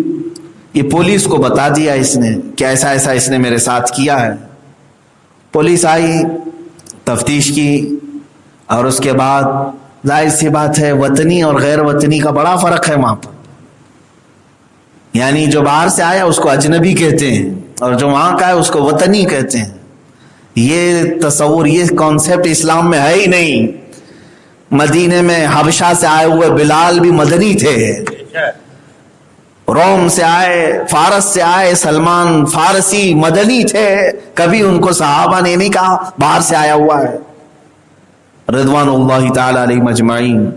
یہ پولیس کو بتا دیا اس نے کہ ایسا ایسا اس نے میرے ساتھ کیا ہے. پولیس آئی, تفتیش کی, اور اس کے بعد ظاہر سی بات ہے وطنی اور غیر وطنی کا بڑا فرق ہے وہاں پر. یعنی جو باہر سے آیا اس کو اجنبی کہتے ہیں اور جو وہاں کا ہے اس کو وطنی کہتے ہیں. یہ تصور, یہ کانسیپٹ اسلام میں ہے ہی نہیں. مدینے میں حبشہ سے آئے ہوئے بلال بھی مدنی تھے, روم سے آئے, فارس سے آئے سلمان فارسی مدنی تھے. کبھی ان کو صحابہ نے نہیں کہا باہر سے آیا ہوا ہے, رضوان اللہ تعالی علیہ مجمعین.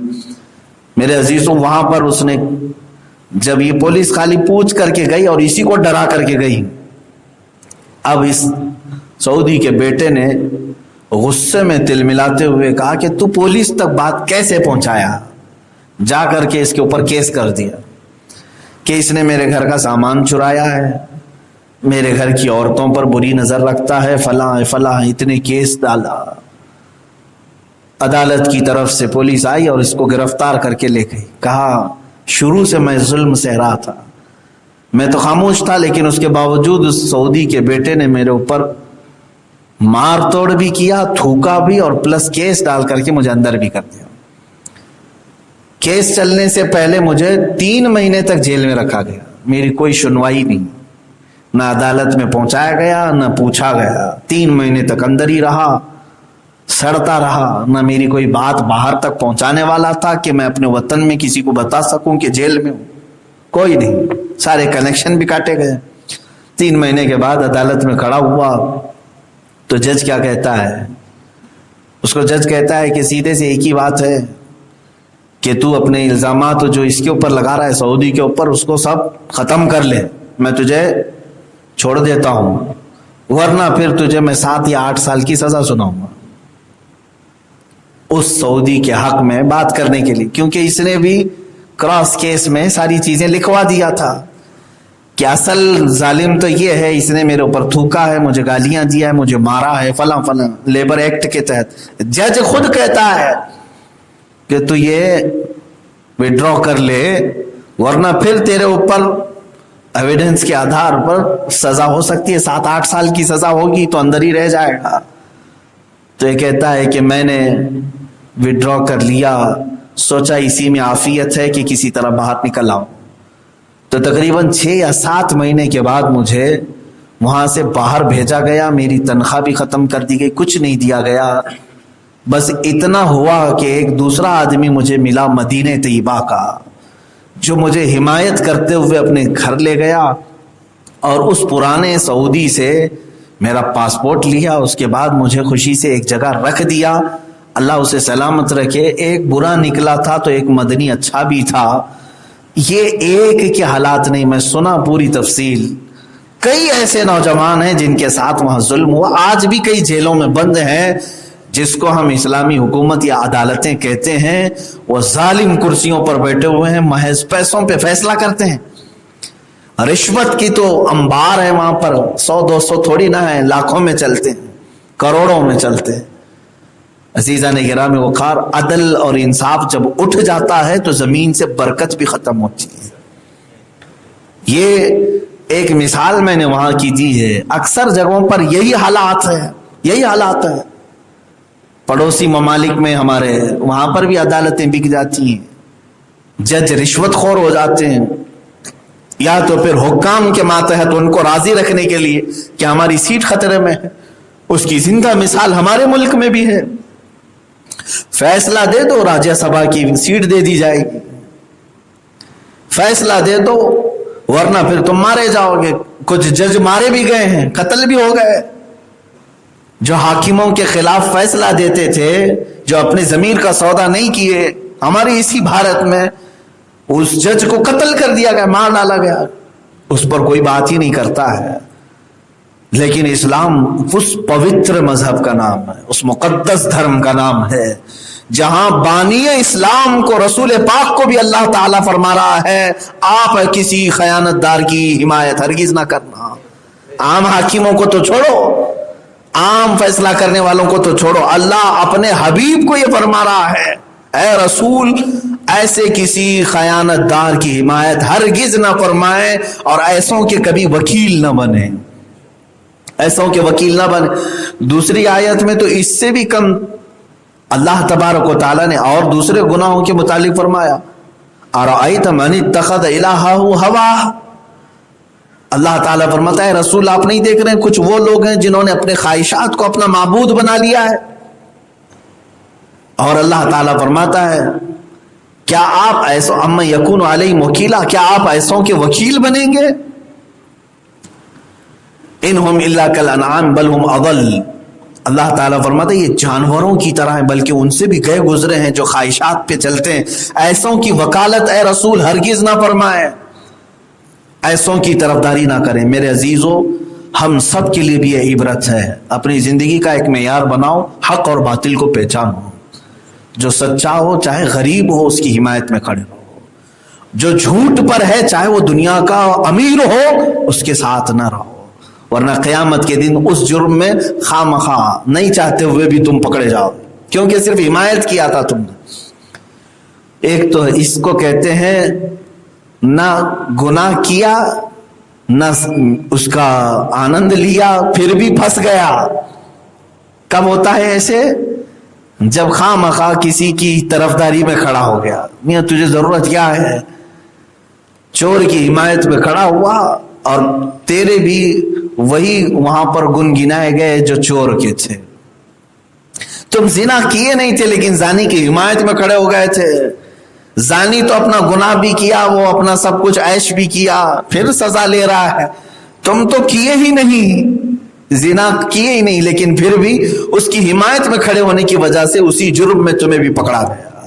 میرے عزیزوں, وہاں پر اس نے جب یہ پولیس خالی پوچھ کر کے گئی اور اسی کو ڈرا کر کے گئی, اب اس سعودی کے بیٹے نے غصے میں تل ملاتے ہوئے کہا کہ تو پولیس تک بات کیسے پہنچایا؟ جا کر کے اس کے اوپر کیس کر دیا کہ اس نے میرے گھر کا سامان چرایا ہے, میرے گھر کی عورتوں پر بری نظر رکھتا ہے, فلاں فلاں, اتنے کیس ڈالا. عدالت کی طرف سے پولیس آئی اور اس کو گرفتار کر کے لے گئی. کہا شروع سے میں ظلم سہ رہا تھا, میں تو خاموش تھا, لیکن اس کے باوجود اس سعودی کے بیٹے نے میرے اوپر مار توڑ بھی کیا, تھوکا بھی, اور پلس کیس ڈال کر کے مجھے اندر بھی کر دیا. کیس چلنے سے پہلے مجھے 3 مہینے تک جیل میں رکھا گیا, میری کوئی سنوائی نہیں, نہ عدالت میں پہنچایا گیا نہ پوچھا گیا. 3 مہینے تک اندر ہی رہا, سڑتا رہا. نہ میری کوئی بات باہر تک پہنچانے والا تھا کہ میں اپنے وطن میں کسی کو بتا سکوں کہ جیل میں ہوں, کوئی نہیں. سارے کنیکشن بھی کاٹے گئے. 3 مہینے کے بعد عدالت میں کھڑا ہوا تو جج کیا کہتا ہے؟ اس کو جج کہتا ہے کہ سیدھے سے ایک ہی بات ہے کہ تو اپنے الزامات جو اس کے اوپر لگا رہا ہے سعودی کے اوپر, اس کو سب ختم کر لے, میں تجھے چھوڑ دیتا ہوں, ورنہ پھر تجھے میں 7 یا 8 سال کی سزا سناؤں گا. اس سعودی کے حق میں بات کرنے کے لیے, کیونکہ اس نے بھی کراس کیس میں ساری چیزیں لکھوا دیا تھا کہ اصل ظالم تو یہ ہے, اس نے میرے اوپر تھوکا ہے, مجھے گالیاں دیا ہے, مجھے مارا ہے, فلاں فلاں, لیبر ایکٹ کے تحت. جج خود کہتا ہے کہ تو یہ وڈرا کر لے, ورنہ پھر تیرے اوپر ایویڈنس کے آدھار پر سزا ہو سکتی ہے, 7-8 سال کی سزا ہوگی تو اندر ہی رہ جائے گا. تو یہ کہتا ہے کہ میں نے وڈرا کر لیا, سوچا اسی میں عافیت ہے کہ کسی طرح باہر نکل آؤں. تو تقریباً 6 یا 7 مہینے کے بعد مجھے وہاں سے باہر بھیجا گیا. میری تنخواہ بھی ختم کر دی گئی, کچھ نہیں دیا گیا. بس اتنا ہوا کہ ایک دوسرا آدمی مجھے ملا مدینہ طیبہ کا, جو مجھے حمایت کرتے ہوئے اپنے گھر لے گیا اور اس پرانے سعودی سے میرا پاسپورٹ لیا. اس کے بعد مجھے خوشی سے ایک جگہ رکھ دیا, اللہ اسے سلامت رکھے. ایک برا نکلا تھا تو ایک مدنی اچھا بھی تھا. یہ ایک کے حالات نہیں, میں سنا پوری تفصیل. کئی ایسے نوجوان ہیں جن کے ساتھ وہاں ظلم ہوا, آج بھی کئی جیلوں میں بند ہیں, جس کو ہم اسلامی حکومت یا عدالتیں کہتے ہیں. وہ ظالم کرسیوں پر بیٹھے ہوئے ہیں, محض پیسوں پہ فیصلہ کرتے ہیں. رشوت کی تو انبار ہے وہاں پر, 100-200 تھوڑی نہ ہے, لاکھوں میں چلتے ہیں, کروڑوں میں چلتے ہیں. عزیزان گرامی وقار, عدل اور انصاف جب اٹھ جاتا ہے تو زمین سے برکت بھی ختم ہوتی ہے. یہ ایک مثال میں نے وہاں کی دی ہے. اکثر جگہوں پر یہی حالات ہے, یہی حالات ہے. پڑوسی ممالک میں ہمارے وہاں پر بھی عدالتیں بک جاتی ہیں, جج رشوت خور ہو جاتے ہیں, یا تو پھر حکام کے ماتحت ان کو راضی رکھنے کے لیے کہ ہماری سیٹ خطرے میں ہے. اس کی زندہ مثال ہمارے ملک میں بھی ہے. فیصلہ دے دو, راجیہ سبھا کی سیٹ دے دی جائے گی. فیصلہ دے دو, ورنہ پھر تم مارے جاؤ گے. کچھ جج مارے بھی گئے ہیں, قتل بھی ہو گئے. جو حاکموں کے خلاف فیصلہ دیتے تھے, جو اپنے ضمیر کا سودا نہیں کیے, ہمارے اسی بھارت میں اس جج کو قتل کر دیا گیا, مار ڈالا گیا. اس پر کوئی بات ہی نہیں کرتا ہے. لیکن اسلام اس پوتر مذہب کا نام ہے, اس مقدس دھرم کا نام ہے, جہاں بانی اسلام کو, رسول پاک کو بھی اللہ تعالیٰ فرما رہا ہے آپ کسی خیانت دار کی حمایت ہرگز نہ کرنا. عام حاکموں کو تو چھوڑو, عام فیصلہ کرنے والوں کو تو چھوڑو, اللہ اپنے حبیب کو یہ فرما رہا ہے, اے رسول ایسے کسی خیانت دار کی حمایت ہرگز نہ فرمائیں اور ایسوں کے کبھی وکیل نہ بنے، ایسوں کے وکیل نہ بنے۔ دوسری آیت میں تو اس سے بھی کم اللہ تبارک و تعالیٰ نے اور دوسرے گناہوں کے متعلق فرمایا، ارأیت من اتخذ الہہ ہواہ۔ اللہ تعالیٰ فرماتا ہے رسول آپ نہیں دیکھ رہے ہیں کچھ وہ لوگ ہیں جنہوں نے اپنے خواہشات کو اپنا معبود بنا لیا ہے۔ اور اللہ تعالیٰ فرماتا ہے کیا آپ ایسوں اما یکون علیہم وکیلا، کیا آپ ایسوں کے وکیل بنیں گے؟ انہم الا کالانعام بل ہم اضل۔ اللہ تعالیٰ فرماتا ہے یہ جانوروں کی طرح ہیں بلکہ ان سے بھی گئے گزرے ہیں جو خواہشات پہ چلتے ہیں۔ ایسوں کی وکالت اے رسول ہرگز نہ فرمائے، ایسوں کی طرفداری نہ کریں۔ میرے عزیزو ہم سب کے لیے بھی یہ عبرت ہے، اپنی زندگی کا ایک معیار بناؤ، حق اور باطل کو پہچانو، جو سچا ہو چاہے غریب ہو اس کی حمایت میں کھڑے رہو، جو جھوٹ پر ہے چاہے وہ دنیا کا امیر ہو اس کے ساتھ نہ رہو، ورنہ قیامت کے دن اس جرم میں خواہ نہیں چاہتے ہوئے بھی تم پکڑے جاؤ، کیونکہ صرف حمایت کیا تھا تم نے۔ ایک تو اس کو کہتے ہیں نہ گناہ کیا نہ اس کا آنند لیا پھر بھی پھنس گیا۔ کب ہوتا ہے ایسے؟ جب خواہ مخواہ کسی کی طرفداری میں کھڑا ہو گیا، میاں تجھے ضرورت کیا ہے، چور کی حمایت میں کھڑا ہوا اور تیرے بھی وہی وہاں پر گنگنائے گئے جو چور کے تھے، تم زنا کیے نہیں تھے لیکن زانی کی حمایت میں کھڑے ہو گئے تھے۔ زانی تو اپنا گناہ بھی کیا، وہ اپنا سب کچھ عیش بھی کیا، پھر سزا لے رہا ہے، تم تو کیے ہی نہیں، زنا کیے ہی نہیں لیکن پھر بھی اس کی حمایت میں کھڑے ہونے کی وجہ سے اسی جرم میں تمہیں بھی پکڑا گیا۔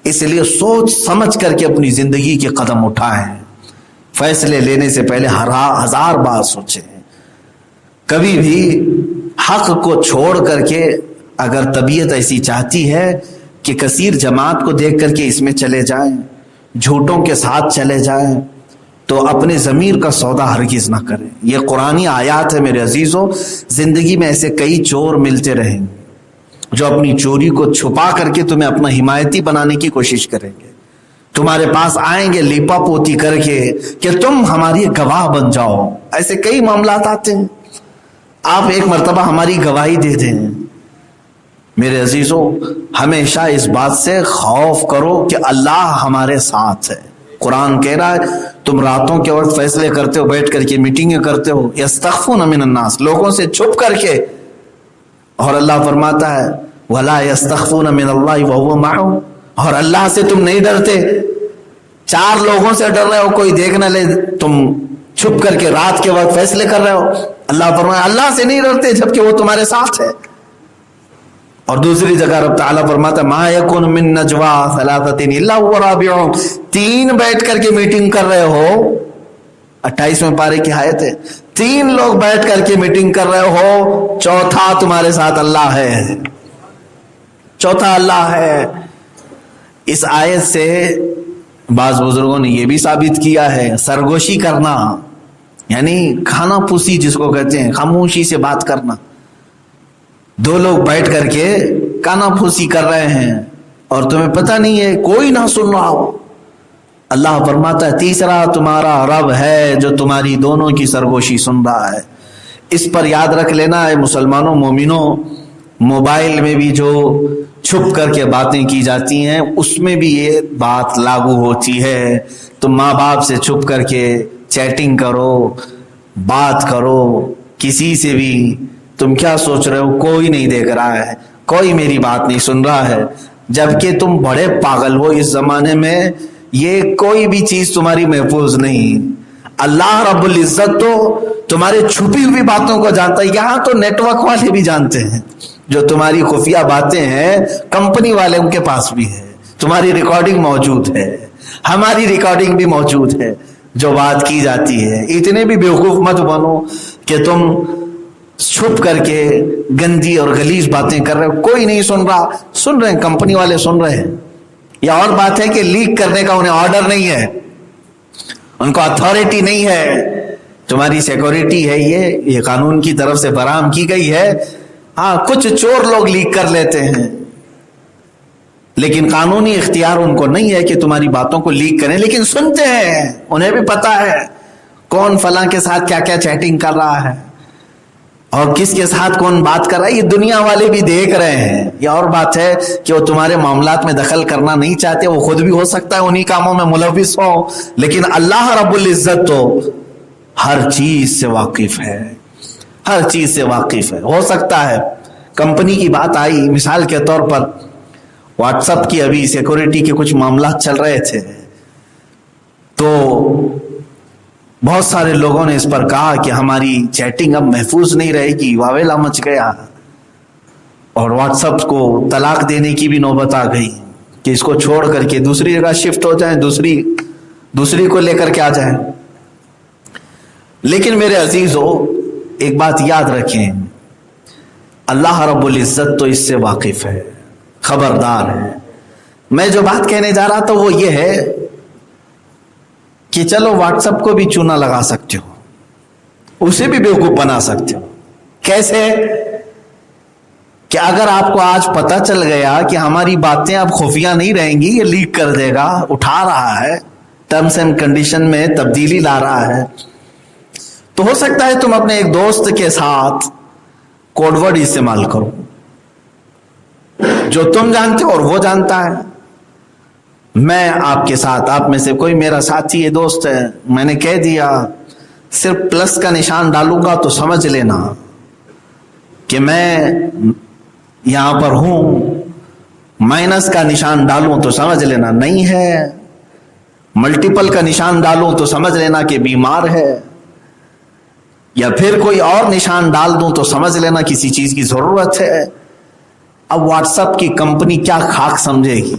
اس لیے سوچ سمجھ کر کے اپنی زندگی کے قدم اٹھائیں، فیصلے لینے سے پہلے ہزار بار سوچیں، کبھی بھی حق کو چھوڑ کر کے اگر طبیعت ایسی چاہتی ہے کہ کثیر جماعت کو دیکھ کر کے اس میں چلے جائیں، جھوٹوں کے ساتھ چلے جائیں، تو اپنے ضمیر کا سودا ہرگز نہ کریں۔ یہ قرآنی آیات ہے میرے عزیزوں، زندگی میں ایسے کئی چور ملتے رہیں گے جو اپنی چوری کو چھپا کر کے تمہیں اپنا حمایتی بنانے کی کوشش کریں گے، تمہارے پاس آئیں گے لیپا پوتی کر کے کہ تم ہماری گواہ بن جاؤ۔ ایسے کئی معاملات آتے ہیں، آپ ایک مرتبہ ہماری گواہی دے دیں۔ میرے عزیزوں ہمیشہ اس بات سے خوف کرو کہ اللہ ہمارے ساتھ ہے۔ قرآن کہہ رہا ہے تم راتوں کے وقت فیصلے کرتے ہو، بیٹھ کر کے میٹنگیں کرتے ہو، یستخفون من الناس، لوگوں سے چھپ کر کے، اور اللہ فرماتا ہے ولا یستخفون من اللہ وهو معهم، اور اللہ سے تم نہیں ڈرتے، چار لوگوں سے ڈر رہے ہو کوئی دیکھ نہ لے، تم چھپ کر کے رات کے وقت فیصلے کر رہے ہو۔ اللہ فرمایا اللہ سے نہیں ڈرتے جبکہ وہ تمہارے ساتھ ہے۔ اور دوسری جگہ رب تعالیٰ فرماتا ہے ما یکون من نجوا ثلاثۃ الا هو رابعهم، تین بیٹھ کر کے میٹنگ کر رہے ہو، 28ویں پارے کی آیت ہے، تین لوگ بیٹھ کر کے میٹنگ کر رہے ہو، چوتھا تمہارے ساتھ اللہ ہے، چوتھا اللہ ہے۔ اس آیت سے بعض بزرگوں نے یہ بھی ثابت کیا ہے سرگوشی کرنا، یعنی کھانا پوسی جس کو کہتے ہیں، خاموشی سے بات کرنا، دو لوگ بیٹھ کر کے کانا پھوسی کر رہے ہیں اور تمہیں پتہ نہیں ہے، کوئی نہ سن رہا ہو، اللہ فرماتا ہے تیسرا تمہارا رب ہے جو تمہاری دونوں کی سرگوشی سن رہا ہے۔ اس پر یاد رکھ لینا ہے مسلمانوں، مومنوں، موبائل میں بھی جو چھپ کر کے باتیں کی جاتی ہیں اس میں بھی یہ بات لاگو ہوتی ہے۔ تم ماں باپ سے چھپ کر کے چیٹنگ کرو، بات کرو کسی سے بھی، تم کیا سوچ رہے ہو کوئی نہیں دیکھ رہا ہے، کوئی میری بات نہیں سن رہا ہے، جبکہ تم بڑے پاگل ہو۔ اس زمانے میں یہ کوئی بھی چیز تمہاری محفوظ نہیں، اللہ رب العزت تو تمہارے چھپی ہوئی باتوں کو جانتا ہے۔ یہاں تو نیٹ ورک والے بھی جانتے ہیں، جو تمہاری خفیہ باتیں ہیں کمپنی والے ان کے پاس بھی ہے، تمہاری ریکارڈنگ موجود ہے، ہماری ریکارڈنگ بھی موجود ہے جو بات کی جاتی ہے۔ اتنے بھی بیوقوف مت بنو کہ تم چھپ کر کے گندی اور غلیظ باتیں کر رہے ہو، کوئی نہیں سن رہا، سن رہے ہیں کمپنی والے سن رہے ہیں۔ یا اور بات ہے کہ لیک کرنے کا انہیں آرڈر نہیں ہے، ان کو اتھارٹی نہیں ہے، تمہاری سیکورٹی ہے، یہ قانون کی طرف سے فراہم کی گئی ہے۔ ہاں کچھ چور لوگ لیک کر لیتے ہیں، لیکن قانونی اختیار ان کو نہیں ہے کہ تمہاری باتوں کو لیک کریں، لیکن سنتے ہیں، انہیں بھی پتا ہے کون فلاں کے ساتھ کیا کیا چیٹنگ کر رہا ہے اور کس کے ساتھ کون بات کر رہا ہے، یہ دنیا والے بھی دیکھ رہے ہیں۔ یہ اور بات ہے کہ وہ تمہارے معاملات میں دخل کرنا نہیں چاہتے، وہ خود بھی ہو سکتا ہے انہی کاموں میں ملوث ہو، لیکن اللہ رب العزت تو ہر چیز سے واقف ہے، ہر چیز سے واقف ہے۔ ہو سکتا ہے کمپنی کی بات آئی، مثال کے طور پر واٹس ایپ کی ابھی سیکورٹی کے کچھ معاملات چل رہے تھے، تو بہت سارے لوگوں نے اس پر کہا کہ ہماری چیٹنگ اب محفوظ نہیں رہے گی، واویلا مچ گیا، اور واٹس ایپ کو طلاق دینے کی بھی نوبت آ گئی کہ اس کو چھوڑ کر کے دوسری جگہ شفٹ ہو جائیں، دوسری کو لے کر کے آ جائیں۔ لیکن میرے عزیزو، ایک بات یاد رکھیں، اللہ رب العزت تو اس سے واقف ہے، خبردار ہے۔ میں جو بات کہنے جا رہا تھا وہ یہ ہے کہ چلو واٹس ایپ کو بھی چونا لگا سکتے ہو، اسے بھی بیوقوف بنا سکتے ہو۔ کیسے؟ کہ اگر آپ کو آج پتہ چل گیا کہ ہماری باتیں اب خفیہ نہیں رہیں گی، یہ لیک کر دے گا، اٹھا رہا ہے، ٹرمز اینڈ کنڈیشن میں تبدیلی لا رہا ہے، تو ہو سکتا ہے تم اپنے ایک دوست کے ساتھ کوڈ ورڈ استعمال کرو جو تم جانتے ہو اور وہ جانتا ہے۔ میں آپ کے ساتھ، آپ میں سے کوئی میرا ساتھی ہے، دوست ہے، میں نے کہہ دیا صرف پلس کا نشان ڈالوں گا تو سمجھ لینا کہ میں یہاں پر ہوں، مائنس کا نشان ڈالوں تو سمجھ لینا نہیں ہے، ملٹیپل کا نشان ڈالوں تو سمجھ لینا کہ بیمار ہے، یا پھر کوئی اور نشان ڈال دوں تو سمجھ لینا کسی چیز کی ضرورت ہے۔ اب واٹس ایپ کی کمپنی کیا خاک سمجھے گی